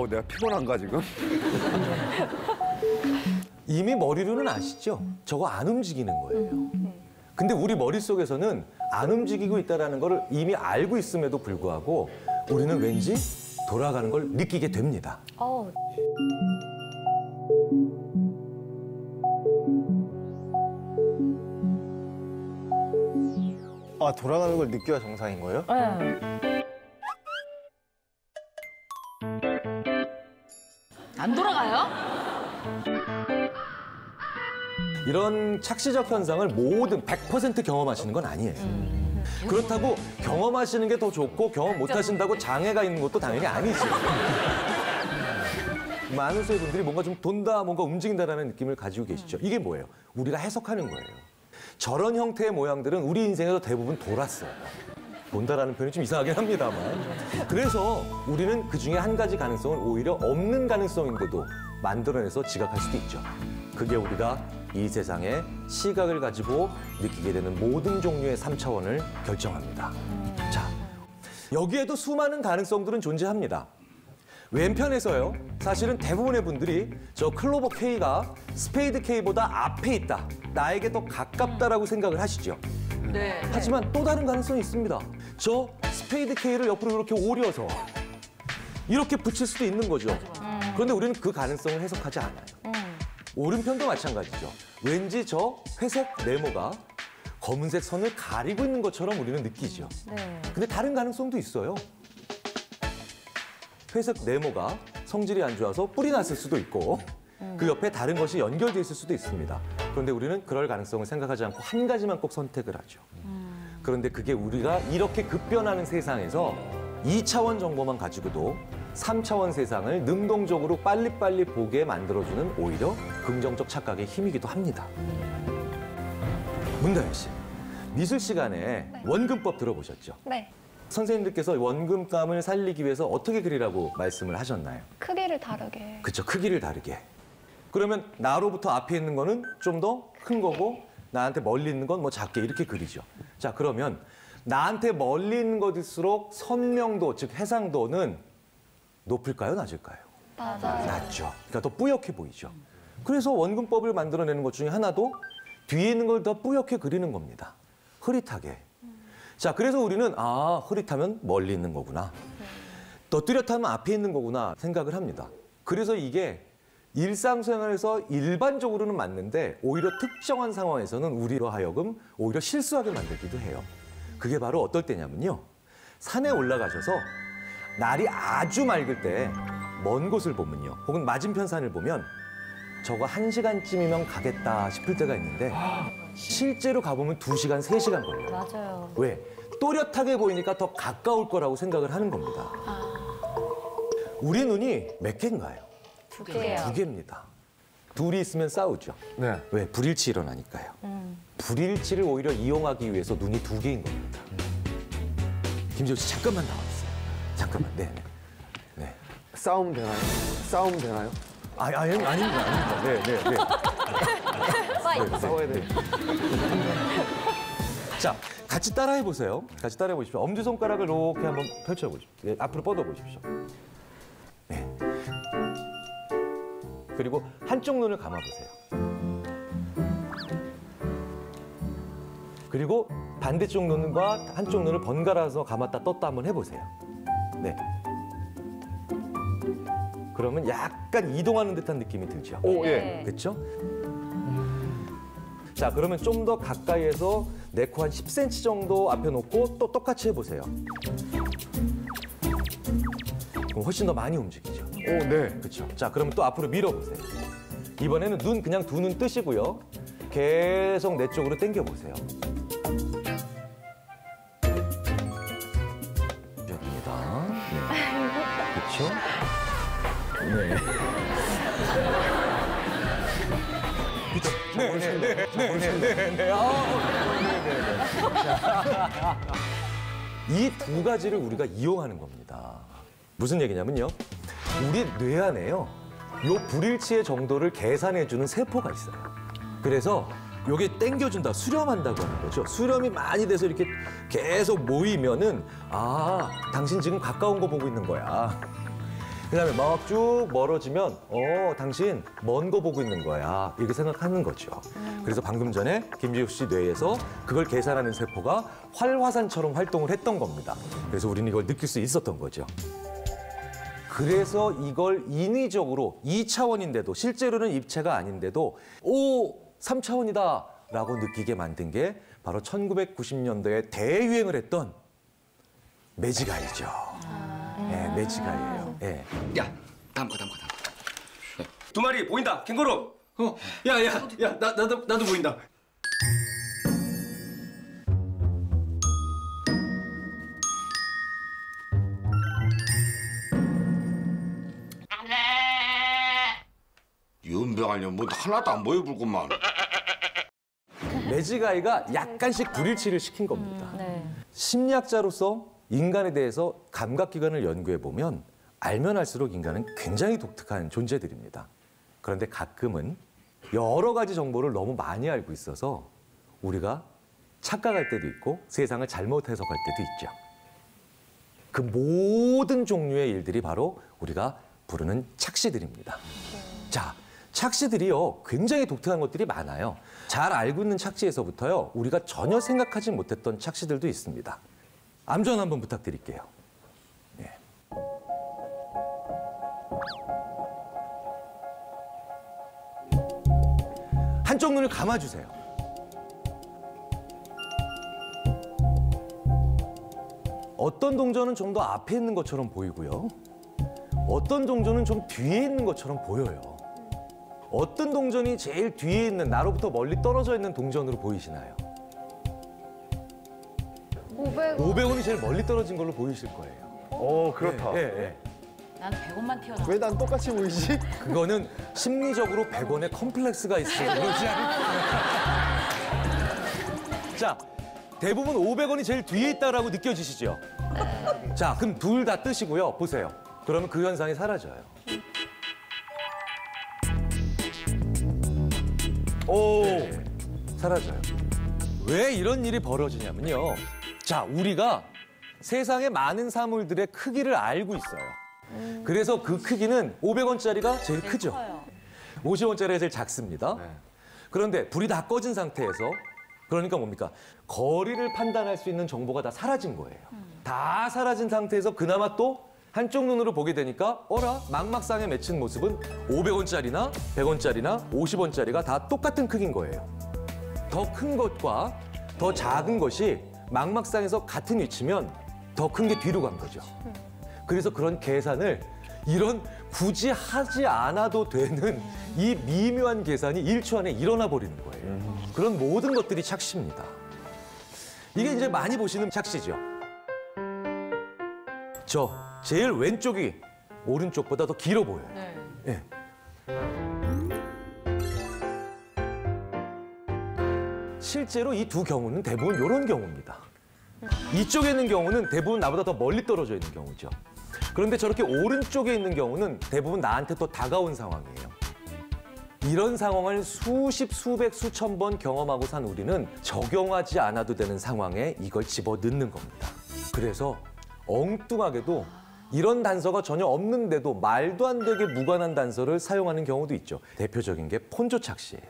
내가 피곤한가 지금?
이미 머리로는 아시죠? 저거 안 움직이는 거예요. 근데 우리 머릿속에서는 안 움직이고 있다는 걸 이미 알고 있음에도 불구하고 우리는 왠지 돌아가는 걸 느끼게 됩니다.
돌아가는 걸 느껴야 정상인 거예요?
안 돌아가요?
이런 착시적 현상을 모든 100% 경험하시는 건 아니에요. 그렇다고 경험하시는 게 더 좋고 경험 못 하신다고 장애가 있는 것도 당연히 아니죠. 많은 수의 분들이 뭔가 좀 돈다, 뭔가 움직인다라는 느낌을 가지고 계시죠. 이게 뭐예요? 우리가 해석하는 거예요. 저런 형태의 모양들은 우리 인생에서 대부분 돌았어요. 돈다라는 표현이 좀 이상하긴 합니다만. 그래서 우리는 그중에 한 가지 가능성은 오히려 없는 가능성인데도 만들어내서 지각할 수도 있죠. 그게 우리가 이 세상의 시각을 가지고 느끼게 되는 모든 종류의 3차원을 결정합니다. 자, 여기에도 수많은 가능성들은 존재합니다. 왼편에서요, 사실은 대부분의 분들이 저 클로버 K가 스페이드 K보다 앞에 있다, 나에게 더 가깝다라고 생각을 하시죠.
네.
하지만 또 다른 가능성이 있습니다. 저 스페이드 K를 옆으로 이렇게 오려서 이렇게 붙일 수도 있는 거죠. 그런데 우리는 그 가능성을 해석하지 않아요. 오른편도 마찬가지죠. 왠지 저 회색 네모가 검은색 선을 가리고 있는 것처럼 우리는 느끼죠. 근데 다른 가능성도 있어요. 회색 네모가 성질이 안 좋아서 뿔이 났을 수도 있고 그 옆에 다른 것이 연결돼 있을 수도 있습니다. 그런데 우리는 그럴 가능성을 생각하지 않고 한 가지만 꼭 선택을 하죠. 그런데 그게 우리가 이렇게 급변하는 세상에서 2차원 정보만 가지고도 3차원 세상을 능동적으로 빨리빨리 보게 만들어주는 오히려 긍정적 착각의 힘이기도 합니다. 문다현 씨, 미술 시간에 원근법 들어보셨죠?
네.
선생님들께서 원근감을 살리기 위해서 어떻게 그리라고 말씀을 하셨나요?
크기를 다르게.
그렇죠. 크기를 다르게. 그러면 나로부터 앞에 있는 거는 좀 더 큰 거고 나한테 멀리 있는 건 뭐 작게 이렇게 그리죠. 자, 그러면 나한테 멀리 있는 것일수록 선명도, 즉 해상도는 높을까요? 낮을까요? 낮죠. 그러니까 더 뿌옇게 보이죠. 그래서 원근법을 만들어내는 것 중에 하나도 뒤에 있는 걸 더 뿌옇게 그리는 겁니다. 흐릿하게. 자, 그래서 우리는 흐릿하면 멀리 있는 거구나. 더 뚜렷하면 앞에 있는 거구나 생각을 합니다. 그래서 이게 일상생활에서 일반적으로는 맞는데 오히려 특정한 상황에서는 우리로 하여금 오히려 실수하게 만들기도 해요. 그게 바로 어떨 때냐면요. 산에 올라가셔서 날이 아주 맑을 때 먼 곳을 보면요. 혹은 맞은편 산을 보면 저거 1시간쯤이면 가겠다 싶을 때가 있는데 실제로 가보면 2시간, 3시간 걸려요.
맞아요.
왜? 또렷하게 보이니까 더 가까울 거라고 생각을 하는 겁니다. 우리 눈이 몇 개인가요?
2개요.
2개입니다. 둘이 있으면 싸우죠.
네.
왜? 불일치 일어나니까요. 불일치를 오히려 이용하기 위해서 눈이 두 개인 겁니다. 김지호 씨 잠깐만 나와주세요. 잠깐만. 네. 네.
싸움 되나요? 싸움 되나요?
아닙니다. 네.
싸워야 돼.
자, 같이 따라해 보세요. 같이 따라해 보십시오. 엄지손가락을 이렇게 한번 펼쳐 보십시오. 네, 앞으로 뻗어 보십시오. 네. 그리고 한쪽 눈을 감아 보세요. 그리고 반대쪽 눈과 한쪽 눈을 번갈아서 감았다 떴다 한번 해보세요. 네. 그러면 약간 이동하는 듯한 느낌이 들죠.
오, 예.
네.
그렇죠? 자, 그러면 좀 더 가까이에서 내 코 한 10cm 정도 앞에 놓고 또 똑같이 해보세요. 그럼 훨씬 더 많이 움직이죠.
오, 네.
그렇죠. 자, 그러면 또 앞으로 밀어보세요. 이번에는 눈 그냥 두 눈 뜨시고요. 계속 내 쪽으로 당겨보세요. 됩니다. 네. 그렇죠? 네. 이 두 가지를 우리가 이용하는 겁니다. 무슨 얘기냐면요. 우리 뇌 안에요. 요 불일치의 정도를 계산해주는 세포가 있어요. 그래서 요게 땡겨준다, 수렴한다고 하는 거죠. 수렴이 많이 돼서 이렇게 계속 모이면은 당신 지금 가까운 거 보고 있는 거야. 그다음에 막 쭉 멀어지면 당신 먼 거 보고 있는 거야. 이렇게 생각하는 거죠. 그래서 방금 전에 김지욱 씨 뇌에서 그걸 계산하는 세포가 활화산처럼 활동을 했던 겁니다. 그래서 우리는 이걸 느낄 수 있었던 거죠. 그래서 이걸 인위적으로 2차원인데도 실제로는 입체가 아닌데도 3차원이다 라고 느끼게 만든 게 바로 1990년도에 대유행을 했던 매직아이죠. 네, 매직아이예요. 네.
야, 다음 거. 두 마리 보인다, 캥거루. 야, 나도 보인다.
연병하냐, 뭐 하나도 안 보여 불구만.
매직아이가 약간씩 불일치를 시킨 겁니다. 심리학자로서 인간에 대해서 감각기관을 연구해 보면 알면 알수록 인간은 굉장히 독특한 존재들입니다. 그런데 가끔은 여러 가지 정보를 너무 많이 알고 있어서 우리가 착각할 때도 있고 세상을 잘못 해석할 때도 있죠. 그 모든 종류의 일들이 바로 우리가 부르는 착시들입니다. 자, 착시들이요, 굉장히 독특한 것들이 많아요. 잘 알고 있는 착시에서부터요, 우리가 전혀 생각하지 못했던 착시들도 있습니다. 암전 한번 부탁드릴게요. 네. 한쪽 눈을 감아주세요. 어떤 동전은 좀 더 앞에 있는 것처럼 보이고요. 어떤 동전은 좀 뒤에 있는 것처럼 보여요. 어떤 동전이 제일 뒤에 있는, 나로부터 멀리 떨어져 있는 동전으로 보이시나요? 500원이 제일 멀리 떨어진 걸로 보이실 거예요.
그렇다.
난 100원만 튀어나왔어.
왜 난 똑같이 보이지?
그거는 심리적으로 100원의 컴플렉스가 있어요. 그렇지 않을까? 자, 대부분 500원이 제일 뒤에 있다라고 느껴지시죠? 자, 그럼 둘 다 뜨시고요. 보세요. 그러면 그 현상이 사라져요. 사라져요. 왜 이런 일이 벌어지냐면요. 자, 우리가 세상의 많은 사물들의 크기를 알고 있어요. 그래서 그 크기는 500원짜리가 제일 크죠. 50원짜리가 제일 작습니다. 그런데 불이 다 꺼진 상태에서, 그러니까 뭡니까? 거리를 판단할 수 있는 정보가 다 사라진 거예요. 다 사라진 상태에서 그나마 또 한쪽 눈으로 보게 되니까 망막상에 맺힌 모습은 500원짜리나 100원짜리나 50원짜리가 다 똑같은 크기인 거예요. 더 큰 것과 더 작은 것이 망막상에서 같은 위치면 더 큰 게 뒤로 간 거죠. 그래서 그런 계산을 이런 굳이 하지 않아도 되는 이 미묘한 계산이 1초 안에 일어나 버리는 거예요. 그런 모든 것들이 착시입니다. 이게 이제 많이 보시는 착시죠. 저 제일 왼쪽이 오른쪽보다 더 길어 보여요. 예.
실제로 이 두 경우는 대부분 이런 경우입니다. 이쪽에 있는 경우는 대부분 나보다 더 멀리 떨어져 있는 경우죠. 그런데 저렇게 오른쪽에 있는 경우는 대부분 나한테 또 다가온 상황이에요. 이런 상황을 수십, 수백, 수천 번 경험하고 산 우리는 적용하지 않아도 되는 상황에 이걸 집어넣는 겁니다. 그래서 엉뚱하게도 이런 단서가 전혀 없는데도 말도 안 되게 무관한 단서를 사용하는 경우도 있죠. 대표적인 게 폰조 착시예요.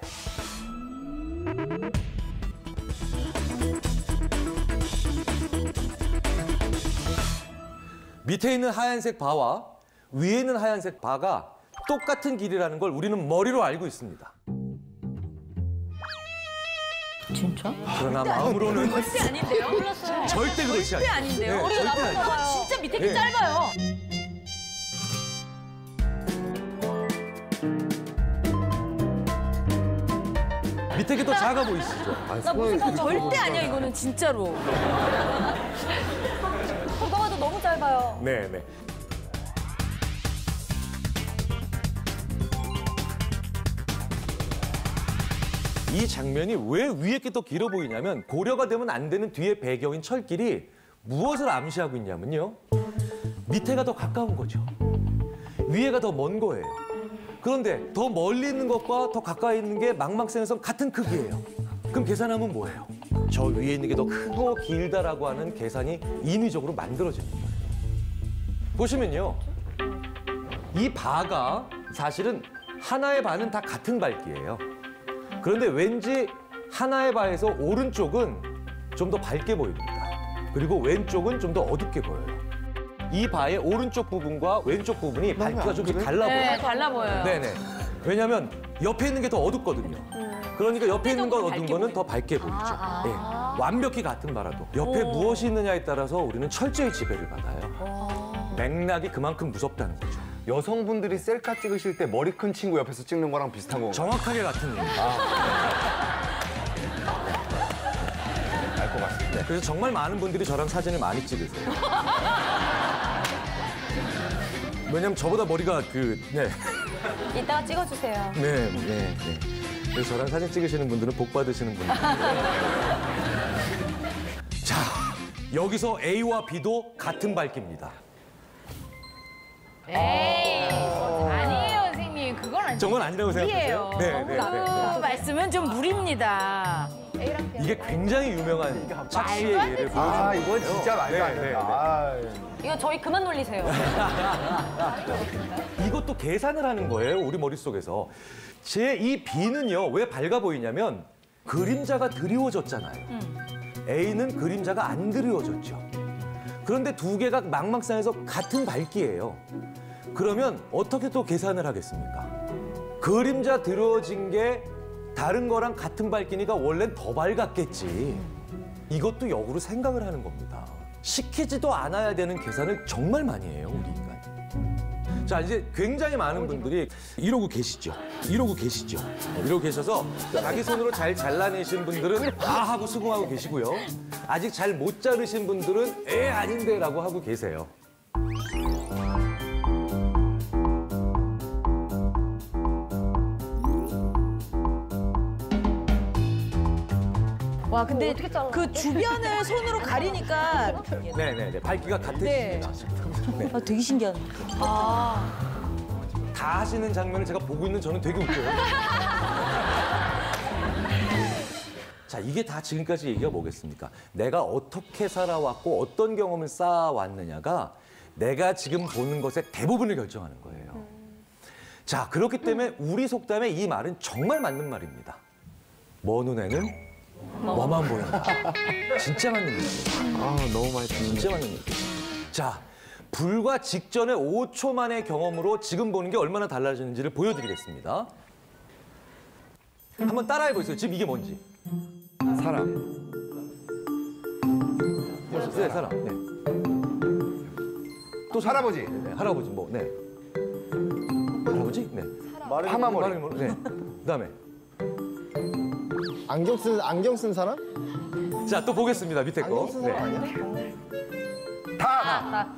밑에 있는 하얀색 바와 위에 있는 하얀색 바가 똑같은 길이라는 걸 우리는 머리로 알고 있습니다.
진짜?
그러나 마음으로는
절대 아닌데요? 몰랐어요.
절대 그렇지 않아요.
절대 아닌데요?
네,
우리가
절대
나쁜
아니에요.
거 진짜 밑에 게
네.
짧아요.
밑에 게 더 작아 보이시죠?
나 무슨 거 절대 아니야 이거는 진짜로.
누가 봐도 너무 짧아요.
네, 네. 이 장면이 왜 위에 게 더 길어 보이냐면 고려가 되면 안 되는 뒤에 배경인 철길이 무엇을 암시하고 있냐면요. 밑에가 더 가까운 거죠. 위에가 더 먼 거예요. 그런데 더 멀리 있는 것과 더 가까이 있는 게 망망생에서 같은 크기예요. 그럼 계산하면 뭐예요? 저 위에 있는 게 더 크고 길다라고 하는 계산이 인위적으로 만들어지는 거예요. 보시면요. 이 바가 사실은 하나의 바는 다 같은 밝기예요. 그런데 왠지 하나의 바에서 오른쪽은 좀 더 밝게 보입니다. 그리고 왼쪽은 좀 더 어둡게 보여요. 이 바의 오른쪽 부분과 왼쪽 부분이 밝기가 좀씩 달라 보여요.
네, 달라 보여요.
네네. 왜냐하면 옆에 있는 게 더 어둡거든요. 그러니까 옆에 있는 건 어두운 거는 더 밝게 보이죠. 네. 완벽히 같은 바라도 옆에 무엇이 있느냐에 따라서 우리는 철저히 지배를 받아요. 맥락이 그만큼 무섭다는 거죠.
여성분들이 셀카 찍으실 때 머리 큰 친구 옆에서 찍는 거랑 비슷한 건가요?
정확하게 같은 얘기입니다.
알 것 같습니다.
그래서 정말 많은 분들이 저랑 사진을 많이 찍으세요. 왜냐면 저보다 머리가 네.
이따가 찍어주세요.
네. 그래서 저랑 사진 찍으시는 분들은 복 받으시는 분들. 자, 여기서 A와 B도 같은 밝기입니다.
에이, 아니에요, 선생님. 그건 아니에요.
저건 아니라고 생각하세요? 네.
그 말씀은 좀 무리입니다.
이게 굉장히 유명한 착시의 예를 보여주는
아, 이건 진짜 말도 안
네,
된다. 아,
이거 저희 그만 놀리세요.
이것도 계산을 하는 거예요, 우리 머릿속에서. 제 이 B는요, 왜 밝아 보이냐면 그림자가 드리워졌잖아요. A는 그림자가 안 드리워졌죠. 그런데 두 개가 망망상에서 같은 밝기예요. 그러면 어떻게 또 계산을 하겠습니까? 그림자 드러워진 게 다른 거랑 같은 밝기니까 원래는 더 밝았겠지. 이것도 역으로 생각을 하는 겁니다. 시키지도 않아야 되는 계산을 정말 많이 해요, 우리 인간. 자, 이제 굉장히 많은 분들이 이러고 계시죠. 이러고 계셔서 자기 손으로 잘 잘라내신 분들은 아 하고 수긍하고 계시고요. 아직 잘 못 자르신 분들은 아닌데 라고 하고 계세요.
와, 근데 그 주변을 손으로 가리니까
네네네. 밝기가 같아집니다.
되게 신기하네.
다 하시는 장면을 제가 보고 있는 저는 되게 웃겨요. 자, 이게 다 지금까지 얘기가 뭐겠습니까? 내가 어떻게 살아왔고 어떤 경험을 쌓아왔느냐가 내가 지금 보는 것의 대부분을 결정하는 거예요. 자, 그렇기 때문에 우리 속담에 이 말은 정말 맞는 말입니다. 먼 눈에는 뭐만 보인다. 진짜 맞는 얘기예요.
아, 너무 많이 듣는데.
진짜 맞는 얘기예요. 자, 불과 직전의 5초 만의 경험으로 지금 보는 게 얼마나 달라지는지를 보여드리겠습니다. 한번 따라해보세요. 지금 이게 뭔지.
사람.
네, 사람. 네.
또 할아버지.
네, 할아버지 뭐, 네. 할아버지? 네.
파마머리.
네. 그다음에
안경 쓴 사람?
자, 또 보겠습니다. 밑에 거.
안경 쓴 사람 아니야?
다.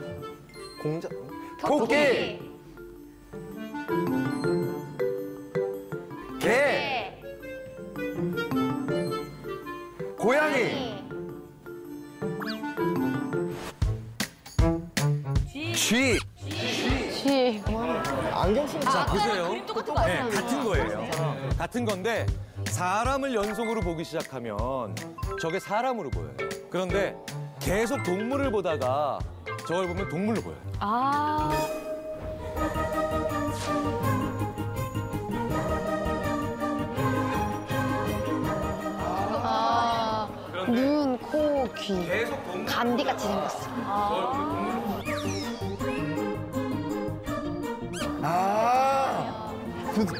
공자.
토끼. 개. 고양이. 쥐.
안경 쓰는
자, 보세요.
그림 똑같은 거 아니야?
네, 같은 거예요. 같은 건데 사람을 연속으로 보기 시작하면 저게 사람으로 보여요. 그런데 계속 동물을 보다가 저걸 보면 동물로 보여요.
아.
눈, 코, 귀.
계속 동물.
감기같이 생겼어.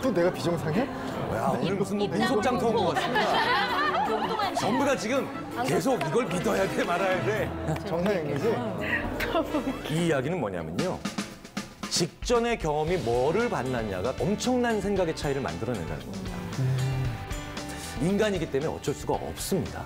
또 내가 비정상해?
야, 오늘 무슨 뭐 민속장 통한 것 같습니다. 전부 다 지금 계속 이걸 믿어야 돼 말아야 돼.
정상인이지?
이 이야기는 뭐냐면요. 직전의 경험이 뭐를 받느냐가 엄청난 생각의 차이를 만들어낸다는 겁니다. 인간이기 때문에 어쩔 수가 없습니다.